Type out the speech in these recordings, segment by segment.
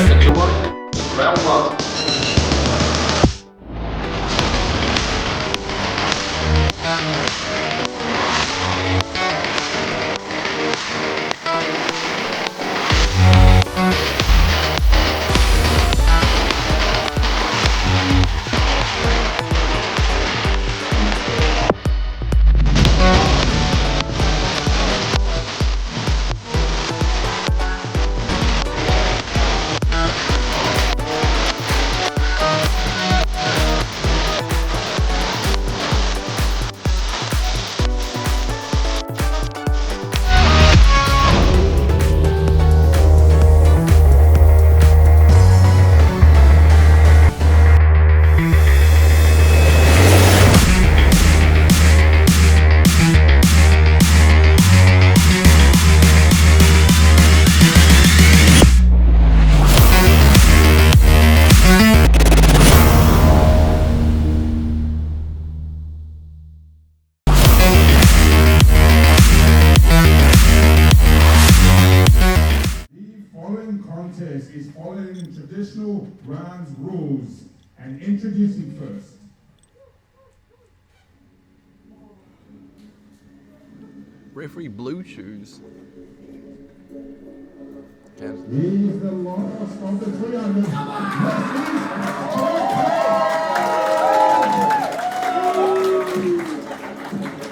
Check your body. Round one. Is following traditional rounds rules and introducing first. Referee Blue Shoes. He's the last of the 300.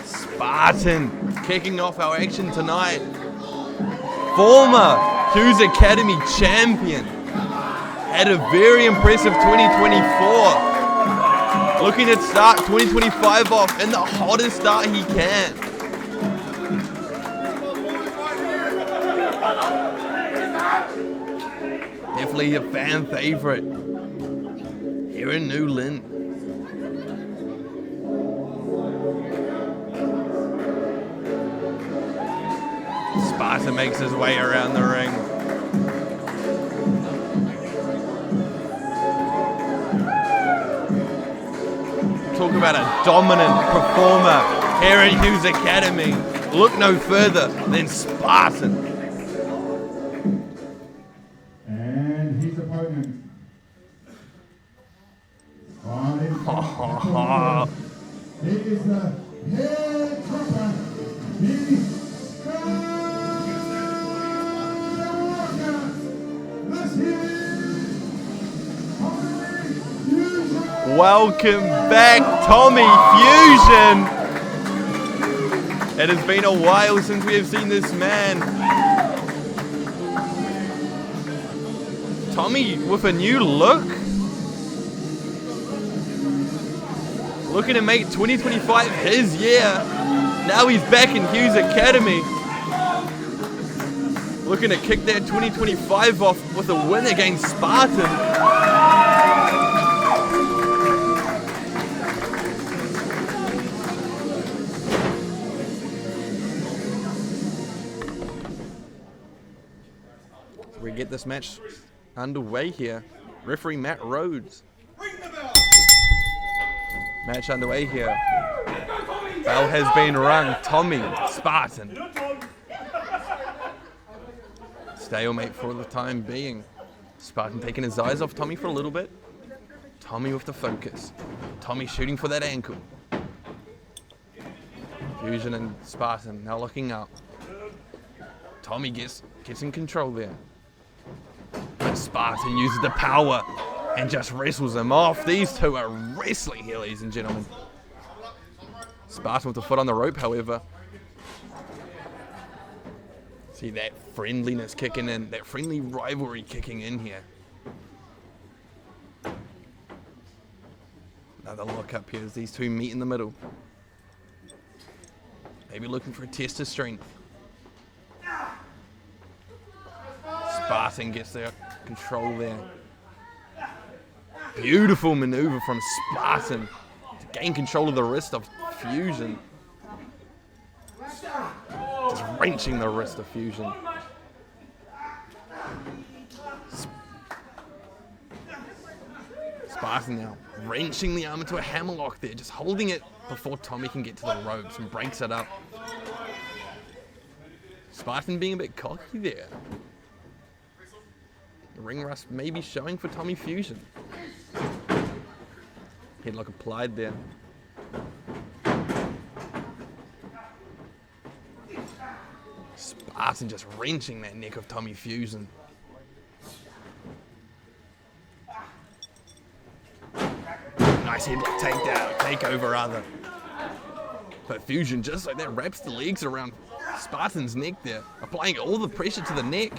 Spartan kicking off our action tonight. Former Hughes Academy champion. Had a very impressive 2024. Looking to start 2025 off in the hottest start he can. Definitely a fan favorite here in New Lynn. Spartan makes his way around the ring. Talk about a dominant performer here at Hughes Academy. Look no further than Spartan. And his opponent. He is the head trapper. Welcome back, Tommy Fusion. It has been a while since we have seen this man. Tommy with a new look. Looking to make 2025 his year. Now he's back in Hughes Academy. Looking to kick that 2025 off with a win against Spartan. We get this match underway here. Referee Matt Rhodes. Match underway here. Bell has been rung. Tommy, Spartan. Stalemate for the time being. Spartan taking his eyes off Tommy for a little bit. Tommy with the focus. Tommy shooting for that ankle. Fusion and Spartan now looking up. Tommy gets in control there. But Spartan uses the power and just wrestles him off. These two are wrestling here, ladies and gentlemen. Spartan with the foot on the rope, however. See that friendliness kicking in, that friendly rivalry kicking in here. Another look up here as these two meet in the middle. Maybe looking for a test of strength. Spartan gets their control there. Beautiful maneuver from Spartan to gain control of the wrist of Fusion. Just wrenching the wrist of Fusion. Spartan now wrenching the arm into a hammerlock there, just holding it before Tommy can get to the ropes and breaks it up. Spartan being a bit cocky there. The ring rust maybe showing for Tommy Fusion. Headlock applied there. Spartan just wrenching that neck of Tommy Fusion. Nice headlock takeover rather. But Fusion, just like that, wraps the legs around Spartan's neck there, applying all the pressure to the neck.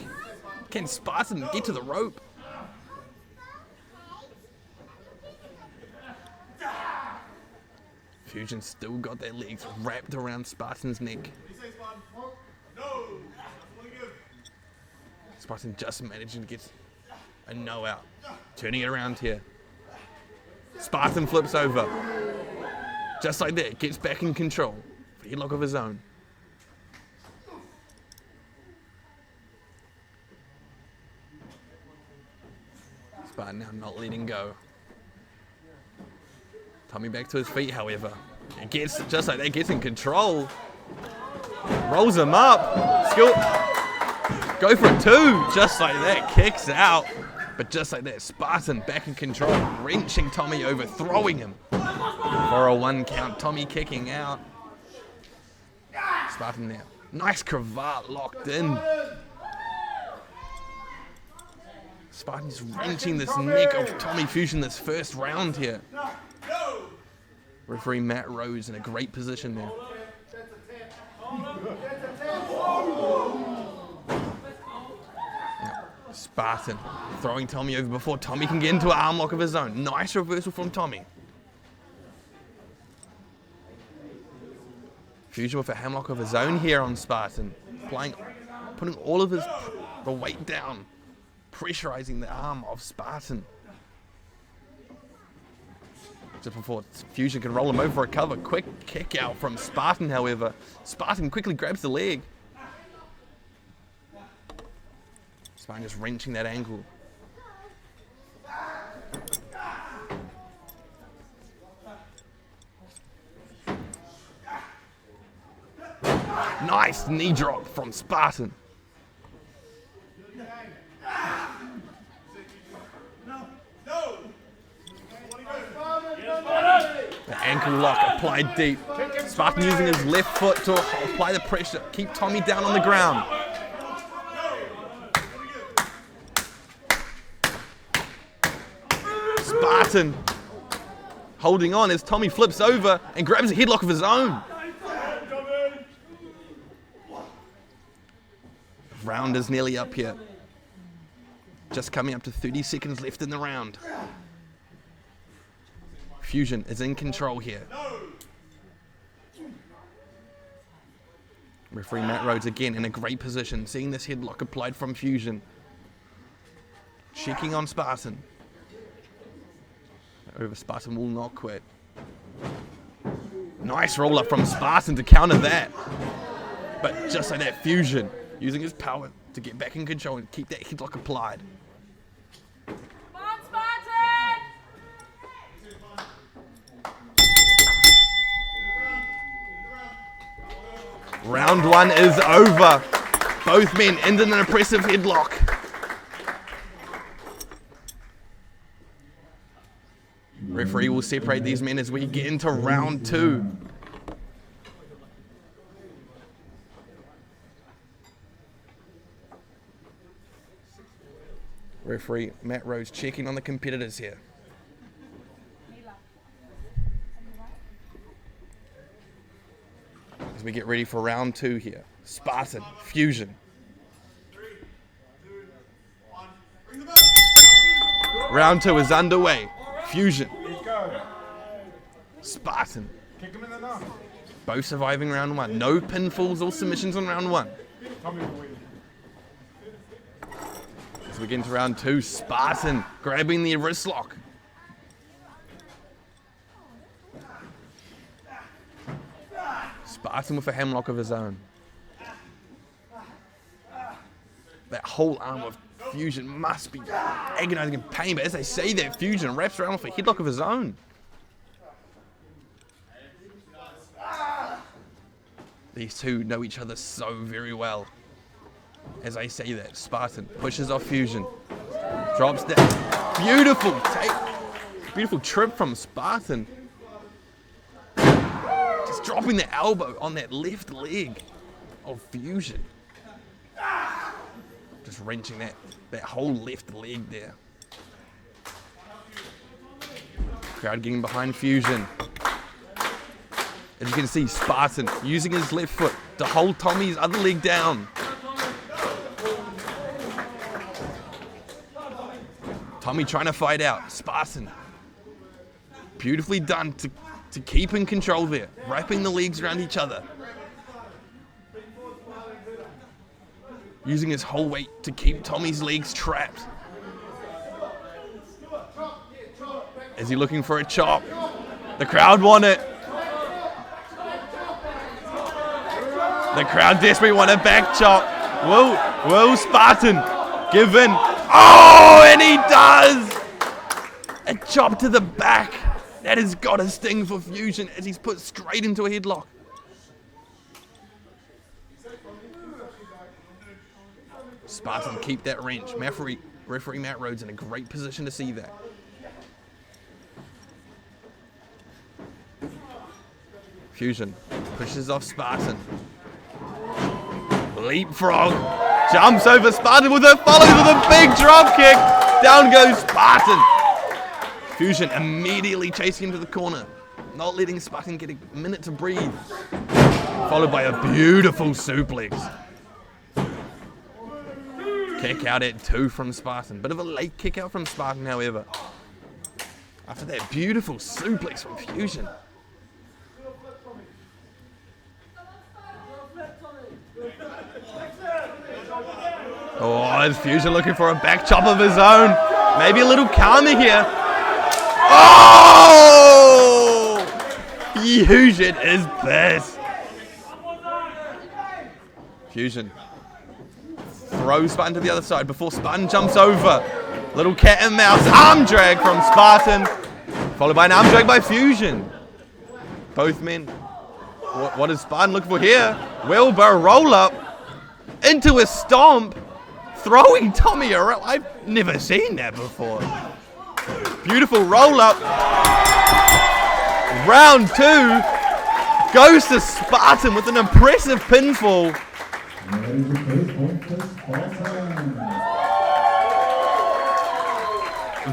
Can Spartan get to the rope? Fusion still got their legs wrapped around Spartan's neck. Spartan just managing to get a no out. Turning it around here. Spartan flips over. Just like that, gets back in control. Headlock of his own. Spartan now not letting go. Tommy back to his feet, however. It gets, just like that, gets in control. Rolls him up. Skill. Go for a 2. Just like that, kicks out. But just like that, Spartan back in control. Wrenching Tommy over, throwing him. For a 1 count, Tommy kicking out. Spartan now. Nice cravat locked in. Spartan's wrenching this neck of Tommy Fusion this first round here. Referee Matt Rose in a great position there. Now, Spartan throwing Tommy over before Tommy can get into an arm lock of his own. Nice reversal from Tommy. Fusion with a hamlock of his own here on Spartan. Putting all of the weight down. Pressurizing the arm of Spartan. Just before Fusion can roll him over for a cover. Quick kick out from Spartan, however. Spartan quickly grabs the leg. Spartan just wrenching that ankle. Nice knee drop from Spartan. The ankle lock applied deep. Spartan using his left foot to apply the pressure. Keep Tommy down on the ground. Spartan holding on as Tommy flips over and grabs a headlock of his own. Round is nearly up here. Just coming up to 30 seconds left in the round. Fusion is in control here. Referee Matt Rhodes again in a great position, seeing this headlock applied from Fusion. Checking on Spartan. Over Spartan will not quit. Nice roll up from Spartan to counter that. But just like that, Fusion using his power to get back in control and keep that headlock applied. Round 1 is over. Both men end in an impressive headlock. Referee will separate these men as we get into round 2. Referee Matt Rose checking on the competitors here. As we get ready for round 2 here. Spartan, Fusion. 3, 2, 1. Bring the bell. Round 2 is underway. Fusion. Spartan. Kick him in the nuts. Both surviving round 1. No pinfalls or submissions on round 1. As we get into round 2, Spartan grabbing the wrist lock. Spartan with a hamlock of his own. That whole arm of Fusion must be agonizing in pain, but as they say that, Fusion wraps around with a headlock of his own. These two know each other so very well. As I say that, Spartan pushes off Fusion. Drops down. Beautiful take. Beautiful trip from Spartan. Just dropping the elbow on that left leg of Fusion. Just wrenching that whole left leg there. Crowd getting behind Fusion. As you can see, Spartan using his left foot to hold Tommy's other leg down. Tommy trying to fight out. Spartan. Beautifully done to keep in control there. Wrapping the legs around each other. Using his whole weight to keep Tommy's legs trapped. Is he looking for a chop? The crowd want it. The crowd desperately want a back chop. Will Spartan give in? Oh, and he does! A chop to the back. That has got a sting for Fusion as he's put straight into a headlock. Spartan keep that wrench. Referee Matt Rhodes in a great position to see that. Fusion pushes off Spartan. Leapfrog. Jumps over Spartan with a follows with a big drop kick. Down goes Spartan. Fusion immediately chasing him to the corner. Not letting Spartan get a minute to breathe. Followed by a beautiful suplex. Kick out at 2 from Spartan. Bit of a late kick out from Spartan, however. After that beautiful suplex from Fusion. Oh, is Fusion looking for a back chop of his own? Maybe a little calmer here. Oh! Fusion is pissed. Fusion throws Spartan to the other side before Spartan jumps over. Little cat and mouse arm drag from Spartan, followed by an arm drag by Fusion. Both men. What is Spartan looking for here? Wheelbarrow roll up into a stomp. Throwing Tommy around. I've never seen that before. Beautiful roll up. Round 2 goes to Spartan with an impressive pinfall.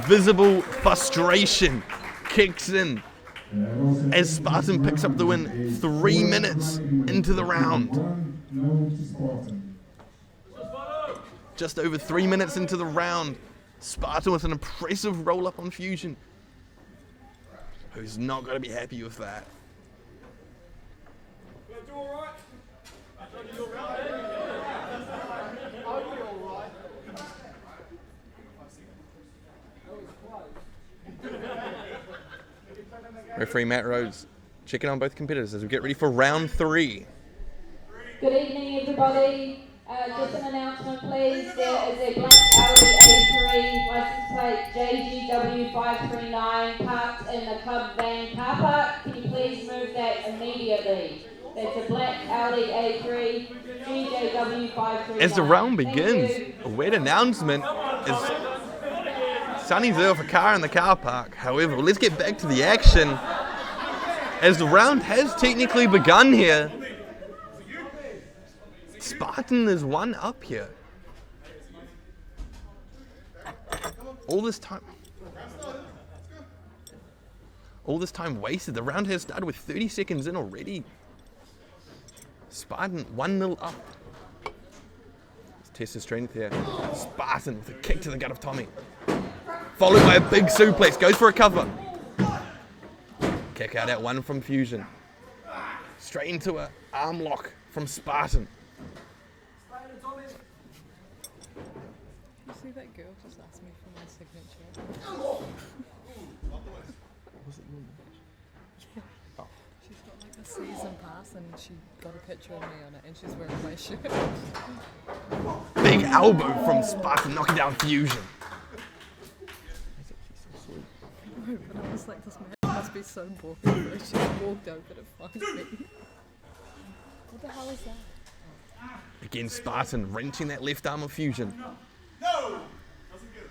Visible frustration kicks in as Spartan picks up the win 3 minutes into the round. Just over 3 minutes into the round, Spartan with an impressive roll-up on Fusion. Who's not going to be happy with that? Referee Matt Rhodes checking on both competitors as we get ready for round 3. Good evening, everybody. Just an announcement, please. There is a black Audi A3 license plate JGW539 parked in the club van car park. Can you please move that immediately? That's a black Audi A3 GJW539. As the round begins, a weird announcement is Sonny's there with a car in the car park. However, let's get back to the action. As the round has technically begun here, Spartan is one up here. All this time wasted. The round has started with 30 seconds in already. Spartan 1-0 up. Let's test his strength here. Spartan with a kick to the gut of Tommy. Followed by a big suplex. Goes for a cover. Kick out at 1 from Fusion. Straight into an arm lock from Spartan. See that girl just asked me for my signature. Was it your match? Yeah. Oh. She's got like a season pass and she got a picture of me on it and she's wearing my shirt. Big elbow from Spartan knocking down Fusion. No, but I was like, this man must be so bored. She walked over to find me. What the hell is that? Again, Spartan wrenching that left arm of Fusion. No! Doesn't get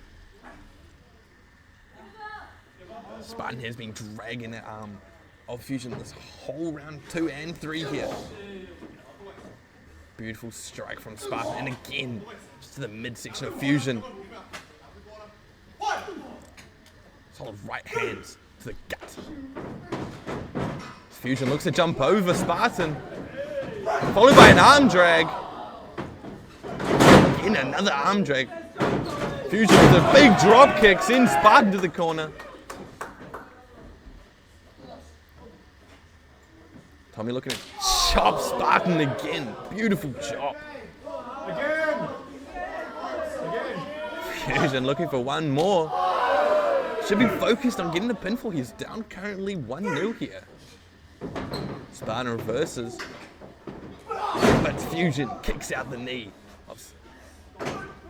it. Spartan has been dragging that arm of Fusion this whole round 2 and 3 here. Beautiful strike from Spartan, and again, just to the midsection of Fusion. Solid right hands to the gut. Fusion looks to jump over Spartan, followed by an arm drag. Again, another arm drag. Fusion with a big drop kick, sends Spartan to the corner. Tommy looking to chop Spartan again. Beautiful chop. Again! Fusion looking for one more. Should be focused on getting the pinfall. He's down currently 1-0 here. Spartan reverses. But Fusion kicks out the knee.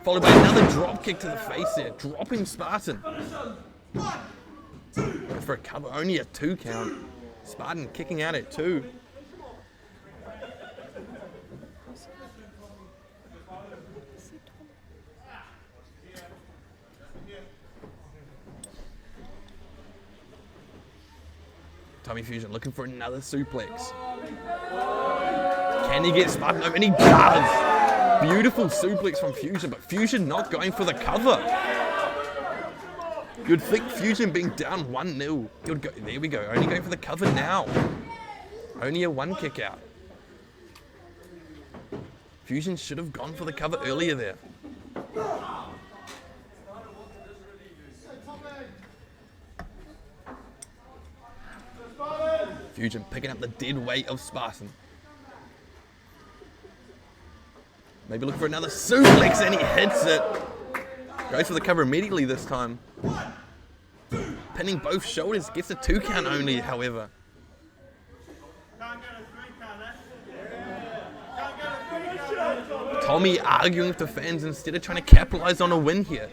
Followed by another drop kick to the face there. Dropping Spartan. For a cover, only a 2 count. Spartan kicking out at 2. Tommy Fusion looking for another suplex. Can he get Spartan over? And he does! Beautiful suplex from Fusion, but Fusion not going for the cover. You'd think Fusion being down 1-0, he would go, there we go, only going for the cover now. Only a 1 kick out. Fusion should have gone for the cover earlier there. Fusion picking up the dead weight of Spartan. Maybe look for another suplex, and he hits it. Goes for the cover immediately this time. Pinning both shoulders, gets a 2 count only, however. Tommy arguing with the fans instead of trying to capitalize on a win here.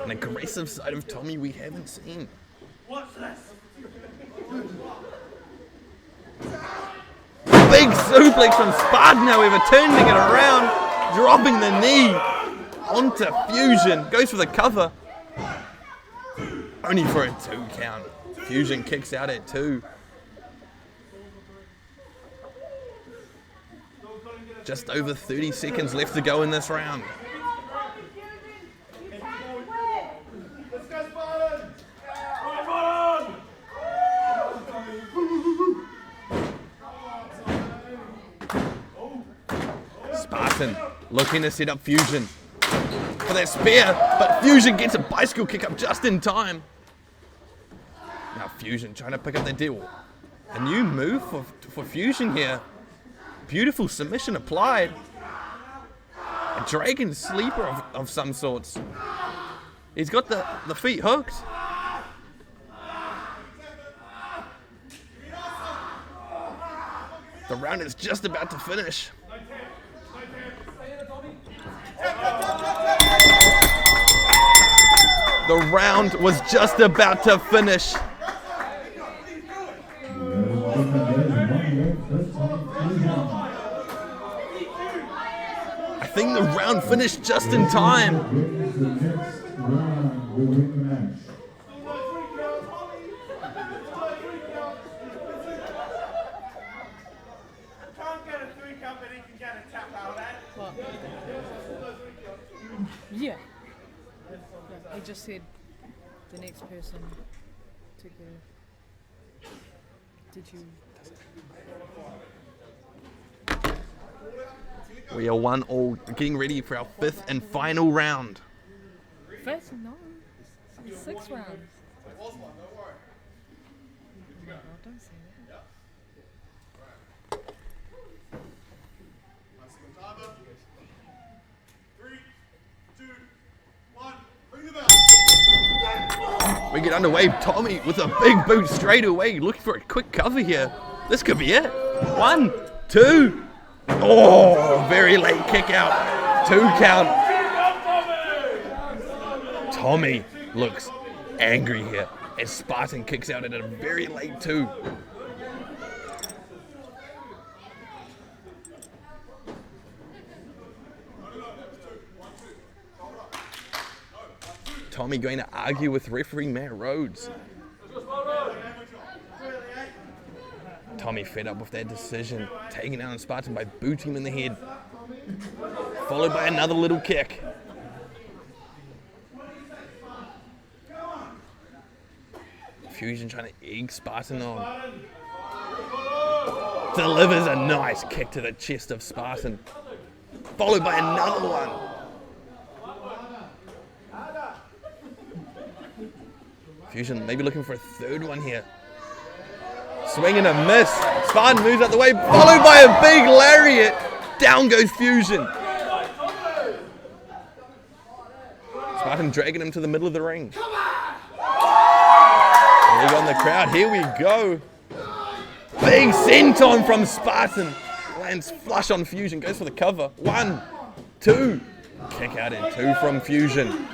An aggressive side of Tommy we haven't seen. Big suplex from Spartan, however, turning it around, dropping the knee onto Fusion. Goes for the cover. Only for a 2 count. Fusion kicks out at 2. Just over 30 seconds left to go in this round. Spartan looking to set up Fusion for that spear, but Fusion gets a bicycle kick up just in time. Now Fusion trying to pick up the deal. A new move for Fusion here. Beautiful submission applied. A dragon sleeper of some sorts. He's got the feet hooked. The round is just about to finish. The round was just about to finish. I think the round finished just in time. Yeah. He just said the next person to go. Did you? We are 1-1, getting ready for our 5th and final round. 5th? No. 6 rounds. No, don't say that. We get underway. Tommy with a big boot straight away, looking for a quick cover here. This could be it. 1, 2. Oh, very late kick out. 2 count. Tommy looks angry here as Spartan kicks out at a very late 2. Tommy going to argue with referee Matt Rhodes. Tommy fed up with that decision, taking down Spartan by booting him in the head, followed by another little kick. Fusion trying to egg Spartan on. Delivers a nice kick to the chest of Spartan, followed by another one. Fusion maybe looking for a third one here. Swing and a miss. Spartan moves out the way, followed by a big lariat. Down goes Fusion. Spartan dragging him to the middle of the ring. There we go in the crowd. Here we go. Big senton from Spartan. Lands flush on Fusion. Goes for the cover. 1, 2. Kick out in 2 from Fusion.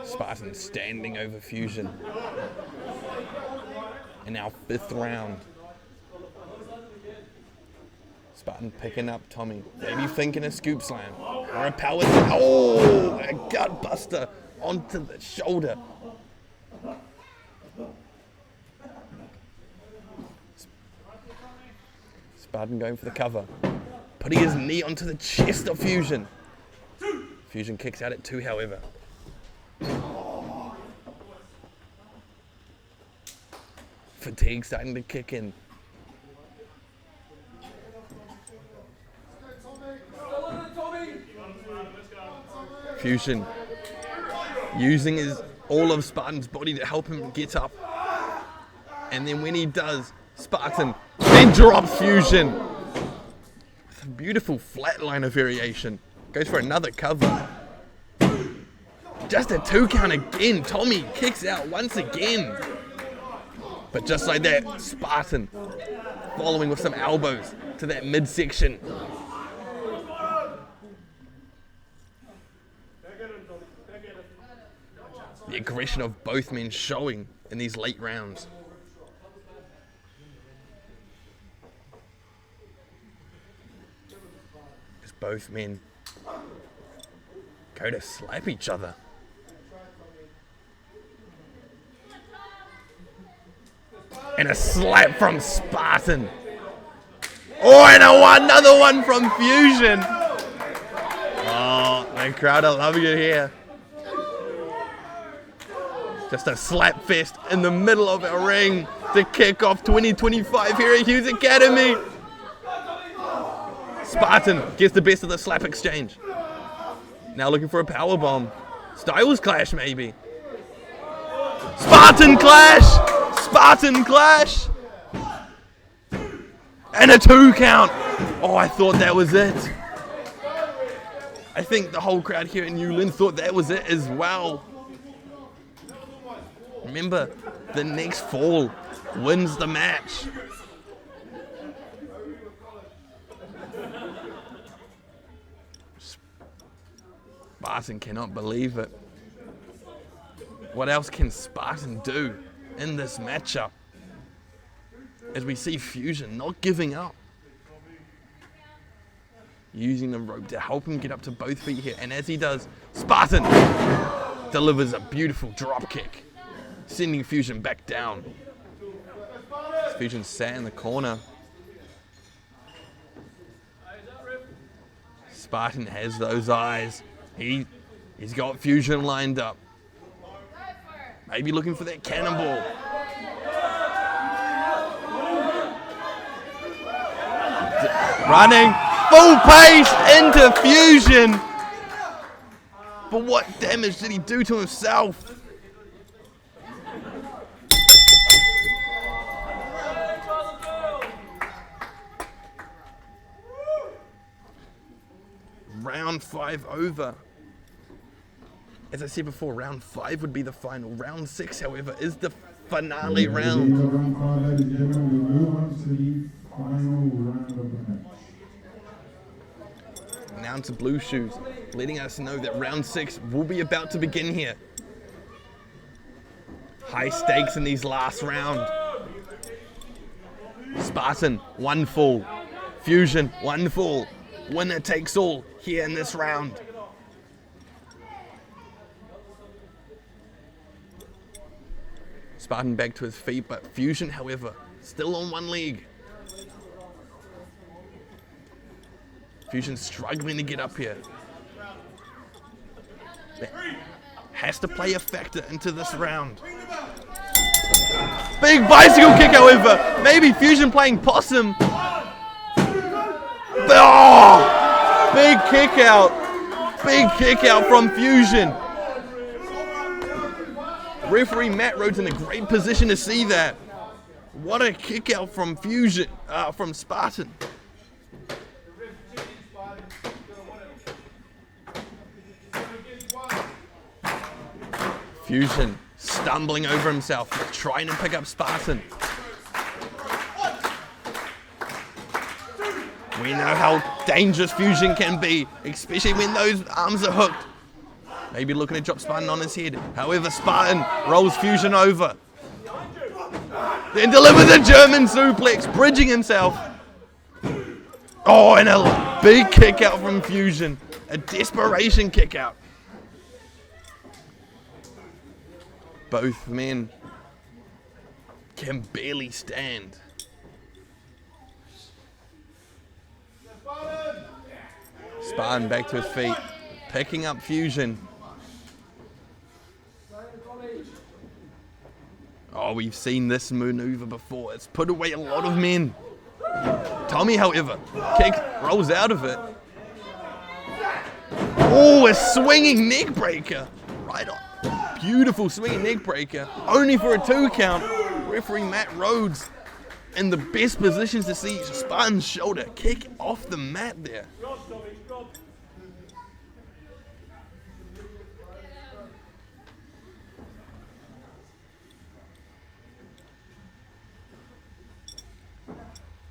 Spartan standing over Fusion. In our 5th round. Spartan picking up Tommy. Maybe thinking a scoop slam. Or a power slam. Oh, a gut buster onto the shoulder. Spartan going for the cover. Putting his knee onto the chest of Fusion. Fusion kicks out at 2, however. Fatigue starting to kick in. Fusion using all of Spartan's body to help him get up. And then when he does, Spartan then drops Fusion. With a beautiful flatliner variation. Goes for another cover. Just a 2 count again. Tommy kicks out once again. But just like that, Spartan following with some elbows to that midsection. The aggression of both men showing in these late rounds. As both men go to slap each other. And a slap from Spartan. Oh, and another one from Fusion. Oh, the crowd are loving it here. Just a slap fest in the middle of our ring to kick off 2025 here at Hughes Academy. Spartan gets the best of the slap exchange. Now looking for a powerbomb. Styles clash maybe. Spartan clash! Spartan clash! And a 2 count. Oh, I thought that was it. I think the whole crowd here in New Lynn thought that was it as well. Remember, the next fall wins the match. Spartan cannot believe it. What else can Spartan do in this matchup? As we see Fusion not giving up. Using the rope to help him get up to both feet here. And as he does, Spartan delivers a beautiful drop kick, sending Fusion back down. Fusion sat in the corner. Spartan has those eyes. He's got Fusion lined up. Maybe looking for that cannonball. Running full pace into Fusion. But what damage did he do to himself? Round 5 over. As I said before, round 5 would be the final. Round 6, however, is the finale round. Ladies and gentlemen, we move on to the final round of the match. announcer Blue Shoes, letting us know that round 6 will be about to begin here. High stakes in these last round. Spartan, 1 fall. Fusion, 1 fall. Winner takes all here in this round. Spartan back to his feet, but Fusion, however, still on 1 leg. Fusion struggling to get up here. Has to play a factor into this round. Big bicycle kick, however. Maybe Fusion playing possum. Oh! Big kick out. Big kick out from Fusion. Referee Matt Rhodes in a great position to see that. What a kick out from Fusion, from Spartan. Fusion stumbling over himself, trying to pick up Spartan. We know how dangerous Fusion can be, especially when those arms are hooked. Maybe looking to drop Spartan on his head. However, Spartan rolls Fusion over. Then delivers a German suplex, bridging himself. Oh, and a big kick out from Fusion. A desperation kick out. Both men can barely stand. Spartan back to his feet, picking up Fusion. Oh, we've seen this maneuver before. It's put away a lot of men. Tommy, however, rolls out of it. Oh, a swinging neck breaker. Right on. Beautiful swinging neck breaker. Only for a 2 count. Referee Matt Rhodes in the best positions to see Spartan's shoulder kick off the mat there.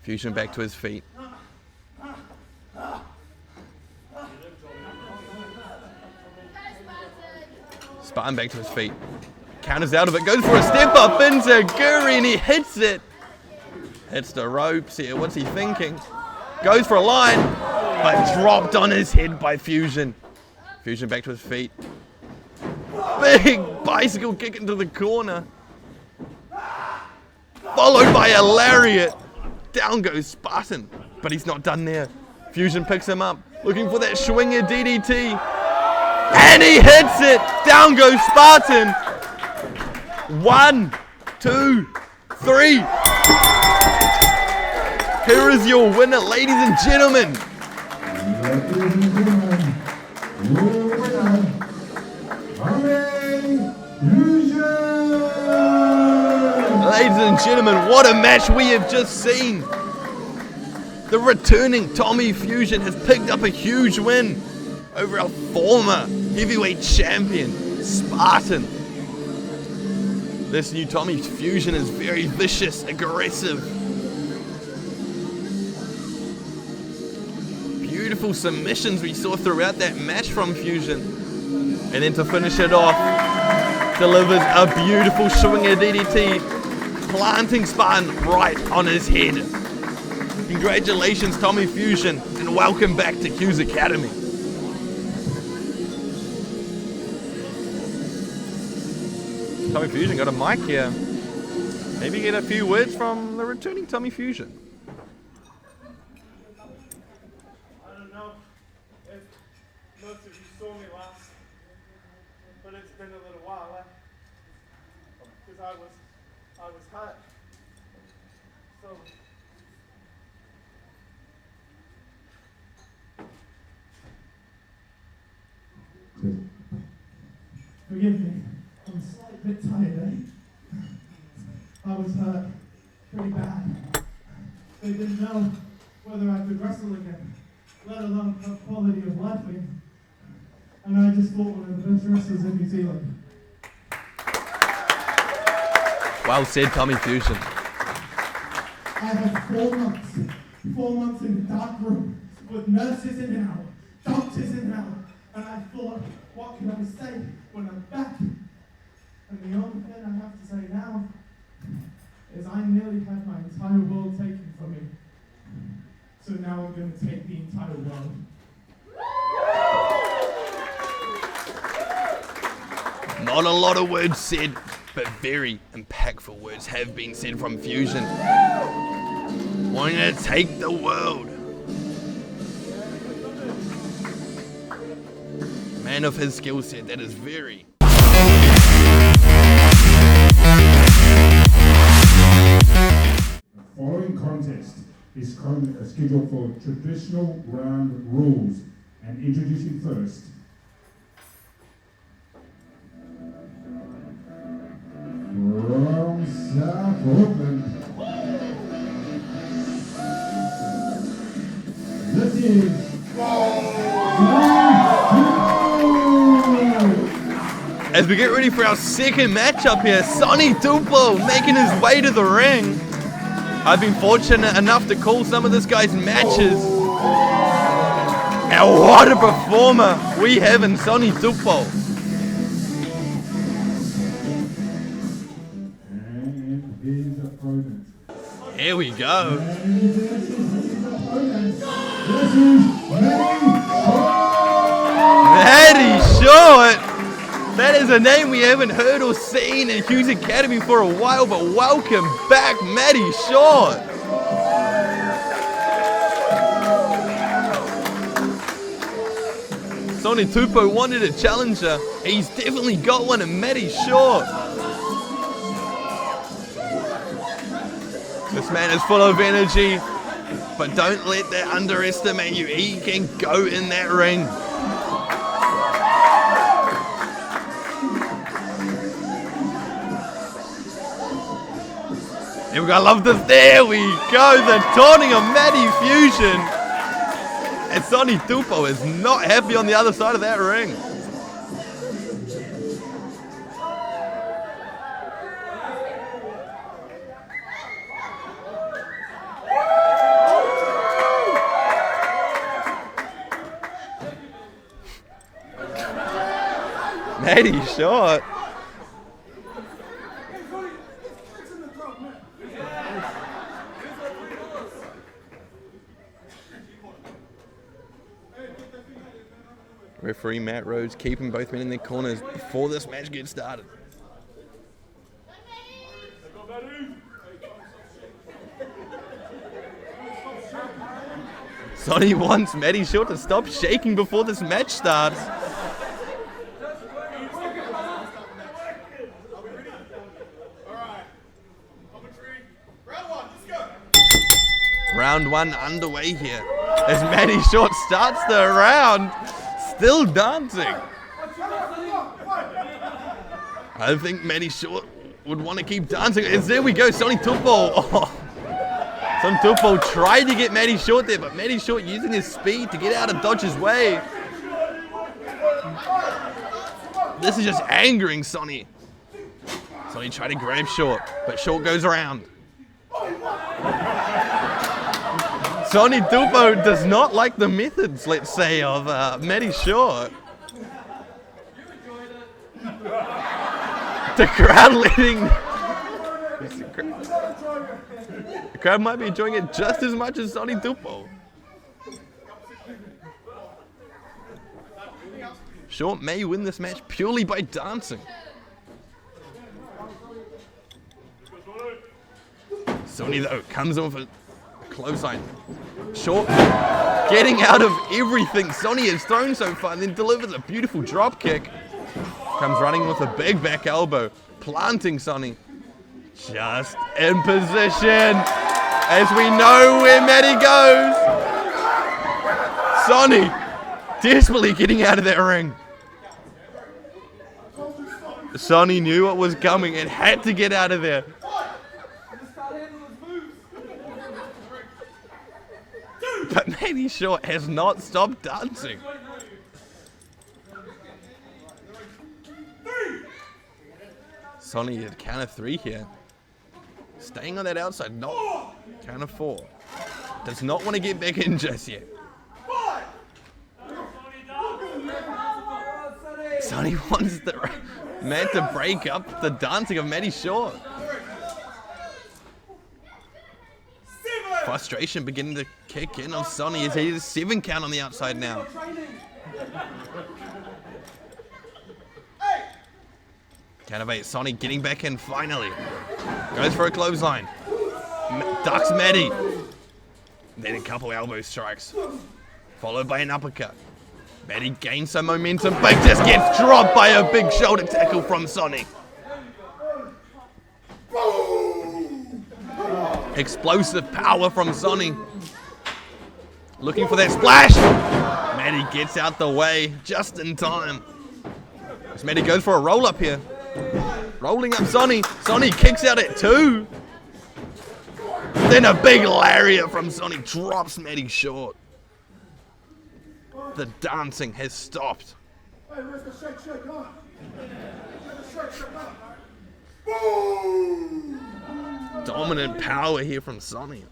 Fusion back to his feet. Spartan back to his feet. Counters out of it. Goes for a step up into Guri and he hits it. Hits the ropes here. What's he thinking? Goes for a line, but dropped on his head by Fusion. Fusion back to his feet. Big bicycle kick into the corner. Followed by a lariat. Down goes Spartan, but he's not done there. Fusion picks him up, looking for that swinger DDT. And he hits it! Down goes Spartan. 1, 2, 3. Here is your winner, ladies and gentlemen. Ladies and gentlemen, what a match we have just seen. The returning Tommy Fusion has picked up a huge win over our former heavyweight champion, Spartan. This new Tommy Fusion is very vicious, aggressive. Beautiful submissions we saw throughout that match from Fusion. And then to finish it off, delivers a beautiful swinger DDT, planting Spartan right on his head. Congratulations, Tommy Fusion, and welcome back to Hughes Academy. Tommy Fusion got a mic here. Maybe get a few words from the returning Tommy Fusion. I don't know if most of you saw me last, but it's been a little while, because I was hurt. So forgive me, I'm a slight bit tired, eh? I was hurt pretty bad. They didn't know whether I could wrestle again, let alone have quality of life again. And I just fought one of the best wrestlers in New Zealand. Well said, Tommy Fusion. I had 4 months in the dark room with nurses in and out, can I say when I'm back? And the only thing I have to say now is I nearly had my entire world taken from me. So now I'm going to take the entire world. Not a lot of words said, but very impactful words have been said from Fusion. Wanting to take the world. Man of his skill set, that is very. The following contest is scheduled for traditional round rules, and introducing first, from South Auckland, this is As we get ready for our second matchup here, Soni Topu making his way to the ring. I've been fortunate enough to call some of this guy's matches. And what a performer we have in Soni Topu. and his opponent. Here we go. And this is his opponent. This is Matty Short. That is a name we haven't heard or seen in Hughes Academy for a while, but welcome back, Matty Short. Soni Topu wanted a challenger. He's definitely got one in Matty Short. This man is full of energy, but don't let that underestimate you. He can go in that ring. Here we go, I love this. There we go, the taunting of Matty Fusion. And Soni Topu is not happy on the other side of that ring. Matty Short. Referee Matt Rhodes keeping both men in their corners before this match gets started. Soni wants Matty Short to stop shaking before this match starts. Round one underway here as Matty Short starts the round. Still dancing. I think Matty Short would want to keep dancing. And there we go, Soni Topu. Oh. Soni Topu tried to get Matty Short there, but Matty Short using his speed to get out of Dodge's way. This is just angering Soni. Soni tried to grab Short, but Short goes around. Soni Topu does not like the methods, let's say, of Matty Short. The crowd the crowd might be enjoying it just as much as Soni Topu. Short may win this match purely by dancing. Soni, though, comes in with a clothesline. Short getting out of everything Soni has thrown so far, and then delivers a beautiful drop kick. Comes running with a big back elbow, planting Soni. Just in position, as we know where Matty goes. Soni desperately getting out of that ring. Soni knew what was coming and had to get out of there. But Matty Short has not stopped dancing. Soni at count of 3 here. Staying on that outside, not count of 4. Does not want to get back in just yet. Soni wants the man to break up the dancing of Matty Short. Frustration beginning to kick in on Soni as he has a 7 count on the outside now. Count of 8, Soni getting back in finally. Goes for a clothesline. Ducks Matty. Then a couple elbow strikes. Followed by an uppercut. Matty gains some momentum, but just gets dropped by a big shoulder tackle from Soni. Explosive power from Soni. Looking for that splash. Matty gets out the way just in time. As Matty goes for a roll up here. Rolling up Soni. Soni kicks out at 2. Then a big lariat from Soni drops Matty Short. The dancing has stopped. Dominant power here from Soni.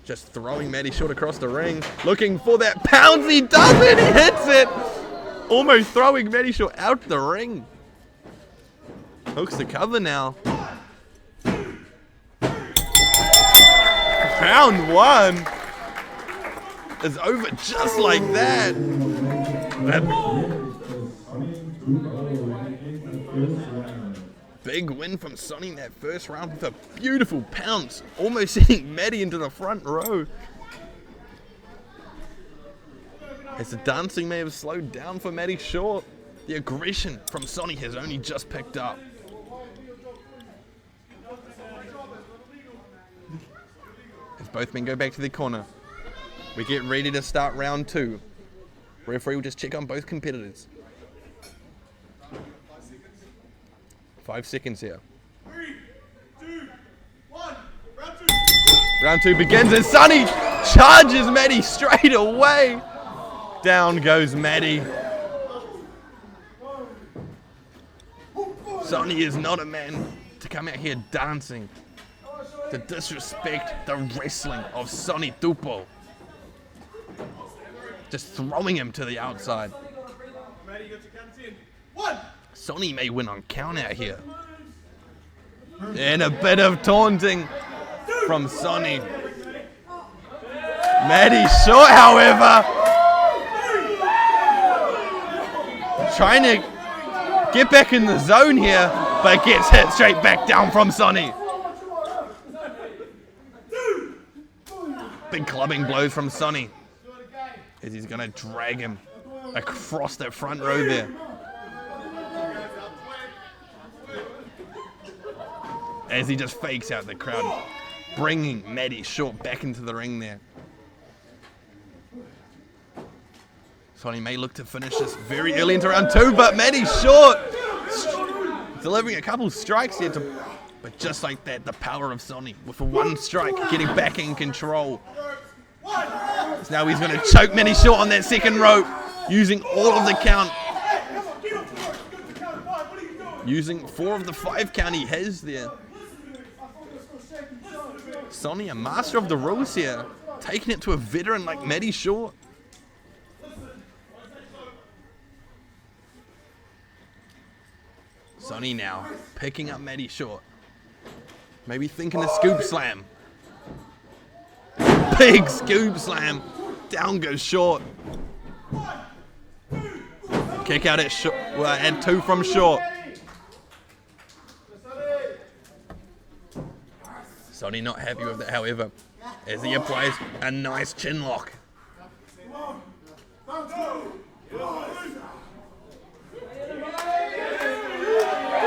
Just throwing Matty Short across the ring. Looking for that pounce. He does it. He hits it. Almost throwing Matty Short out the ring. Hooks the cover now. Round 1 is over just like that. Big win from Soni in that first round with a beautiful pounce, almost hitting Matty into the front row. As the dancing may have slowed down for Matty Short, the aggression from Soni has only just picked up. As both men go back to their corner, we get ready to start round 2. Referee will just check on both competitors. 5 seconds here. 3, 2, 1. Round 2 begins and Soni charges Matty straight away. Down goes Matty. Soni is not a man to come out here dancing, to disrespect the wrestling of Soni Topu. Just throwing him to the outside. Soni may win on count out here. And a bit of taunting from Soni. Matty Short, however, trying to get back in the zone here, but gets hit straight back down from Soni. Big clubbing blows from Soni as he's going to drag him across that front row there. As he just fakes out the crowd, bringing Matty Short back into the ring there. Soni may look to finish this very early into round 2, but Matty Short delivering a couple strikes here, but just like that, the power of Soni with a 1 strike, getting back in control. So now he's going to choke Matty Short on that second rope, using all of the count. Using 4 of the 5 count he has there. Soni, a master of the rules here, taking it to a veteran like Matty Short. Soni now picking up Matty Short. Maybe thinking a scoop slam. Big scoop slam. Down goes Short. Kick out at Short. Well, and 2 from Short. Soni not happy with that, however, as he applies a nice chin lock.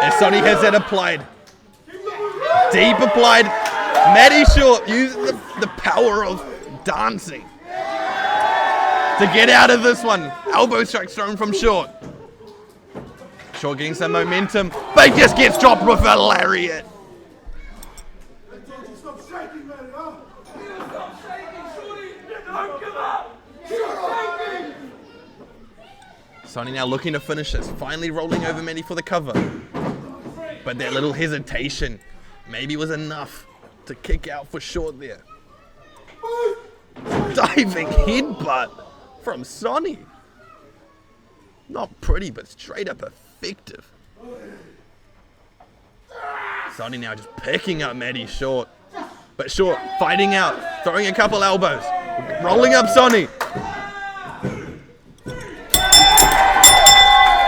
As Soni has that applied. Deep applied. Matty Short using the power of dancing to get out of this one. Elbow strikes thrown from Short. Short getting some momentum, but he just gets dropped with a lariat. Soni now looking to finish this, finally rolling over Matty for the cover. But that little hesitation maybe was enough to kick out for Short there. Diving headbutt from Soni. Not pretty, but straight up effective. Soni now just picking up Matty short. But short, fighting out, throwing a couple elbows. Rolling up Soni.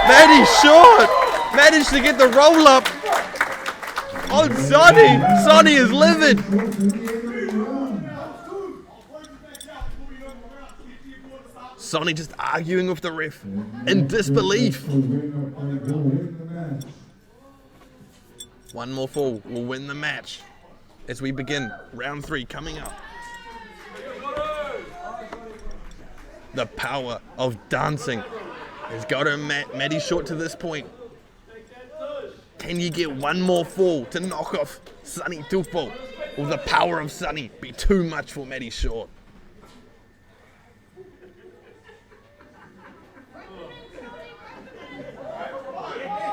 Matty short! Managed to get the roll up on Soni. Soni is livid. Soni just arguing with the ref in disbelief. One more fall will win the match as we begin round 3 coming up. The power of dancing has got Matty short to this point. Can you get one more fall to knock off Soni Topu? Will the power of Soni be too much for Matty short?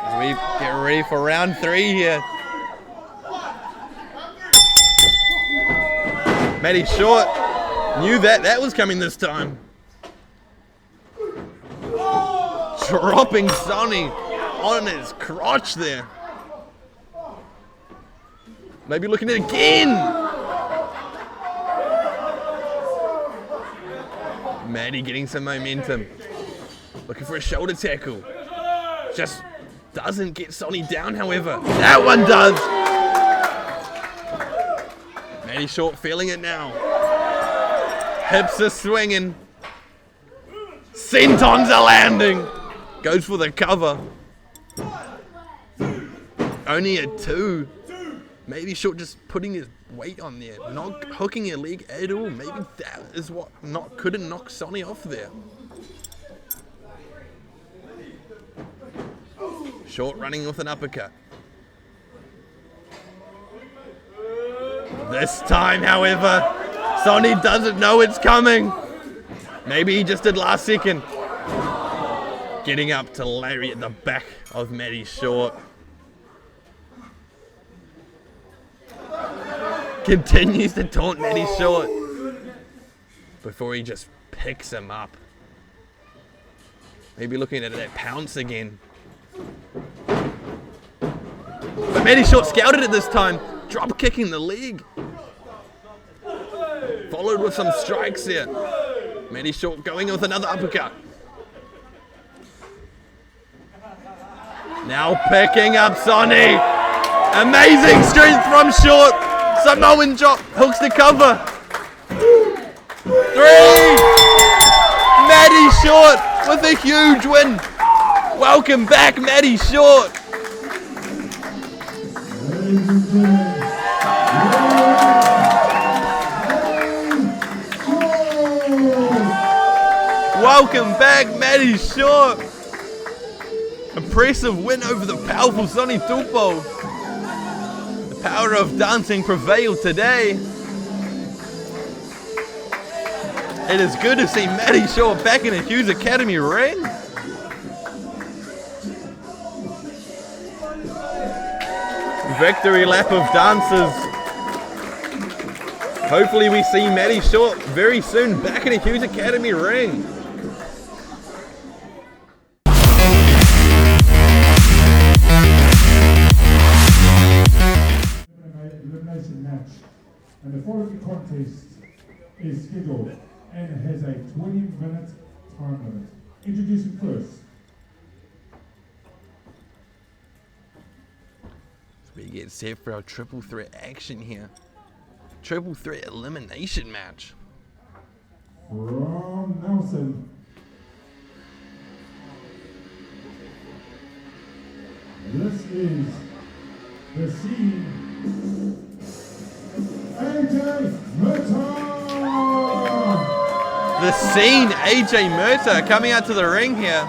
As we get ready for round 3 here. Matty short knew that was coming this time. Dropping Soni on his crotch there. Maybe looking at it again. Matty getting some momentum. Looking for a shoulder tackle. Just doesn't get Soni down, however. That one does. Matty short feeling it now. Hips are swinging. Sentons are landing. Goes for the cover. Only a 2. Maybe short just putting his weight on there. Not hooking your leg at all. Maybe that is what couldn't knock Soni off there. Short running with an uppercut. This time, however, Soni doesn't know it's coming. Maybe he just did last second. Getting up to Larry at the back of Matty short. Continues to taunt Matty short before he just picks him up. Maybe looking at that pounce again. But Matty short scouted it this time, drop kicking the leg. Followed with some strikes here. Matty short going with another uppercut. Now picking up Soni. Amazing strength from short. Samoan drop, hooks the cover. 3. Matty short with a huge win. Welcome back, Matty short. Welcome back, Matty short. Impressive win over the powerful Soni Topu. The power of dancing prevailed today. It is good to see Matty short back in a Hughes Academy ring. Victory lap of dancers. Hopefully we see Matty short very soon back in a Hughes Academy ring. Elimination match, and the following contest is scheduled and has a 20-minute time limit. Introducing first. We get set for our triple threat action here. Triple threat elimination match. From Nelson. This is the scene. AJ Murtagh. The Scene, AJ Murtagh coming out to the ring here.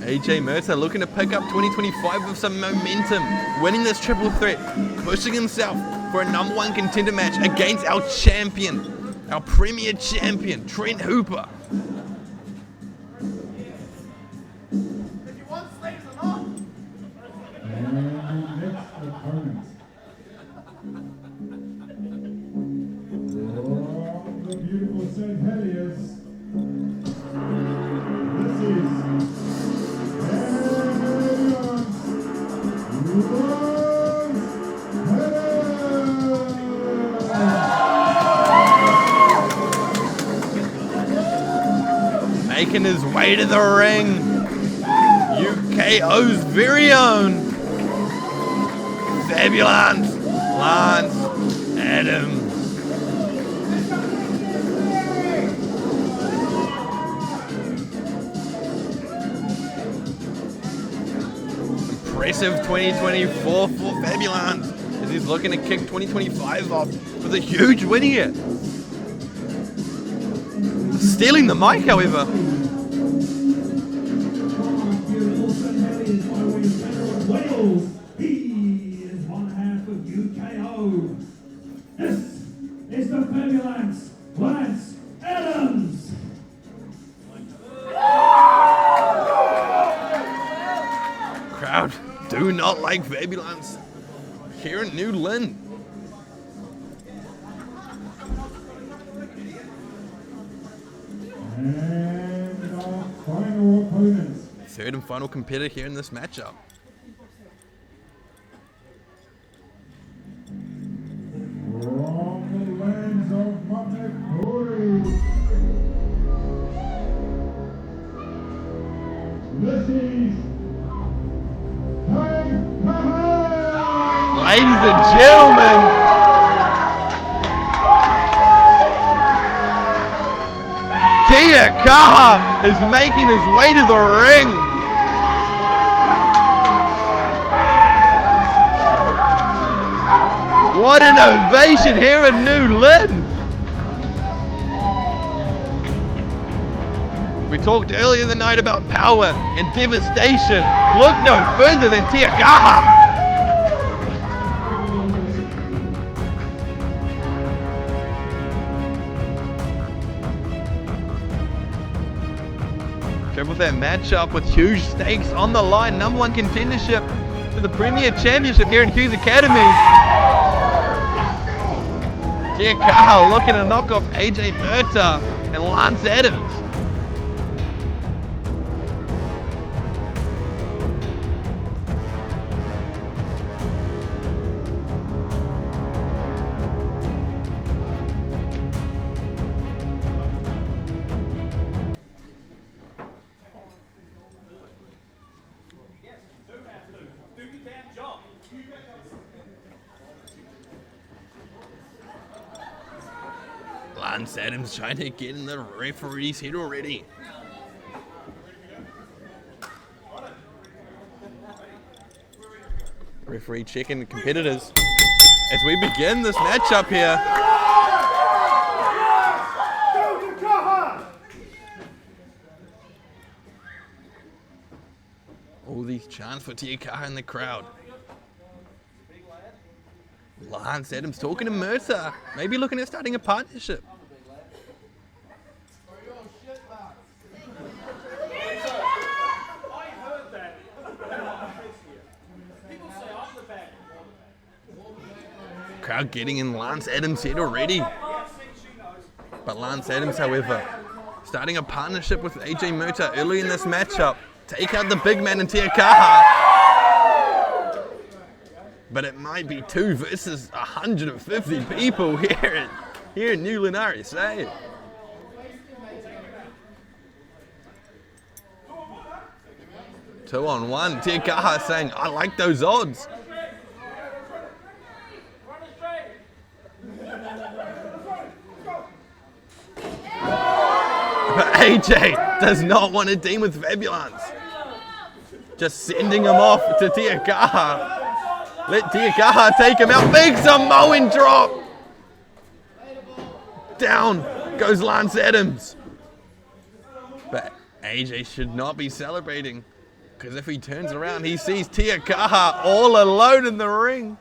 AJ Murtagh looking to pick up 2025 with some momentum, winning this triple threat, pushing himself for a #1 contender match against our champion, our Premier Champion Trent Hooper. And the next opponent making his way to the ring. UKO's very own Fabulous Lance Adams. Impressive 2024 for Fabulous as he's looking to kick 2025 off with a huge win here. Stealing the mic, however. He is one half of UKO. This is the Fabulous Lance Adams. Crowd do not like Fabulous here in New Lynn. And our final opponent. Third and final competitor here in this matchup. From the lands of Murtagh, this is Te Kaha. Ladies and gentlemen, Te Kaha is making his way to the ring. What an ovation here in New Lynn. We talked earlier in the night about power and devastation. Look no further than Te Kaha. With that matchup with huge stakes on the line, #1 contendership to the Premier Championship here in Hughes Academy. Te Kaha looking to knock off AJ Murtagh and Lance Adams. Lance Adams trying to get in the referee's head already. Referee checking the competitors as we begin this matchup here. All these chants for Te Kaha in the crowd. Lance Adams talking to Murtagh, maybe looking at starting a partnership. Crowd getting in Lance Adams' head already. But Lance Adams, however, starting a partnership with AJ Murtagh early in this matchup. Take out the big man in Te Kaha. But it might be 2 versus 150 people here in New Lynn RSA. Two on one. Te Kaha saying, I like those odds. But AJ does not want to team with Fabulous. Just sending him off to Te Kaha. Let Te Kaha take him out. Big Samoan drop. Down goes Lance Adams. But AJ should not be celebrating, because if he turns around, he sees Te Kaha all alone in the ring.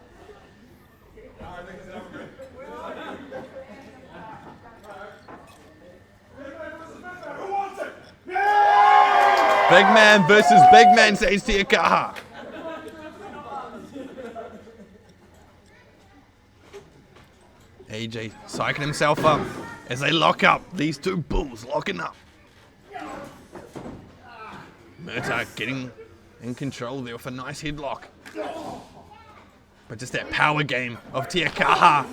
Big man versus big man, says Te Kaha. AJ psyching himself up as they lock up. These two bulls locking up. Murtagh getting in control there with a nice headlock. But just that power game of Te Kaha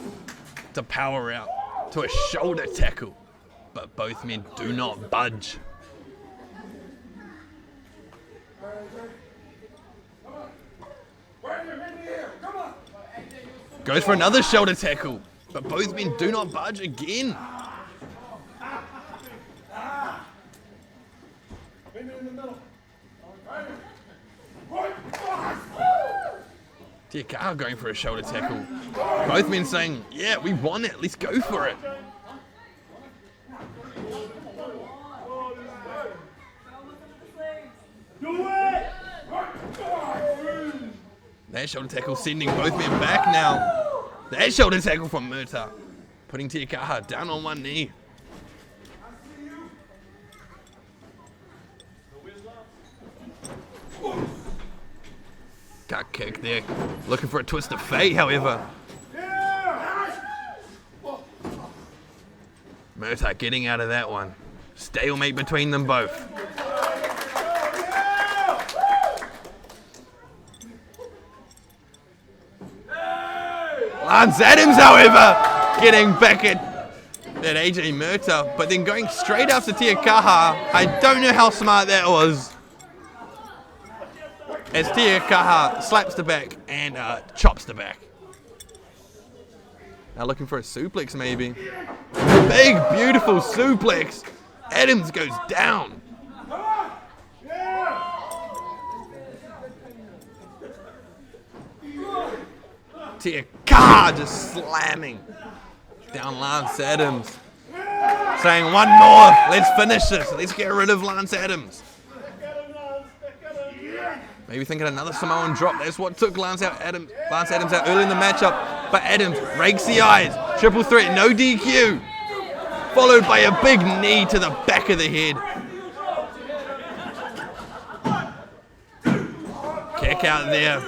to power out to a shoulder tackle. But both men do not budge. Goes for another shoulder tackle, but both men do not budge again. Te Kaha going for a shoulder tackle. Both men saying, yeah, we want it, let's go for it. That shoulder tackle sending both men back now. That shoulder tackle from Murtagh, putting Te Kaha down on one knee. Gut kick there. Looking for a twist of fate, however. Murtagh getting out of that one. Stalemate between them both. Lance Adams, however, getting back at AJ Murtagh, but then going straight after Te Kaha. I don't know how smart that was. As Te Kaha slaps the back and chops the back. Now looking for a suplex maybe. Big, beautiful suplex. Adams goes down. Te Kaha just slamming down Lance Adams. Saying one more, let's finish this. Let's get rid of Lance Adams. Maybe thinking another Samoan drop. That's what took Lance Adams out early in the matchup. But Adams rakes the eyes. Triple threat, no DQ. Followed by a big knee to the back of the head. Kick out there.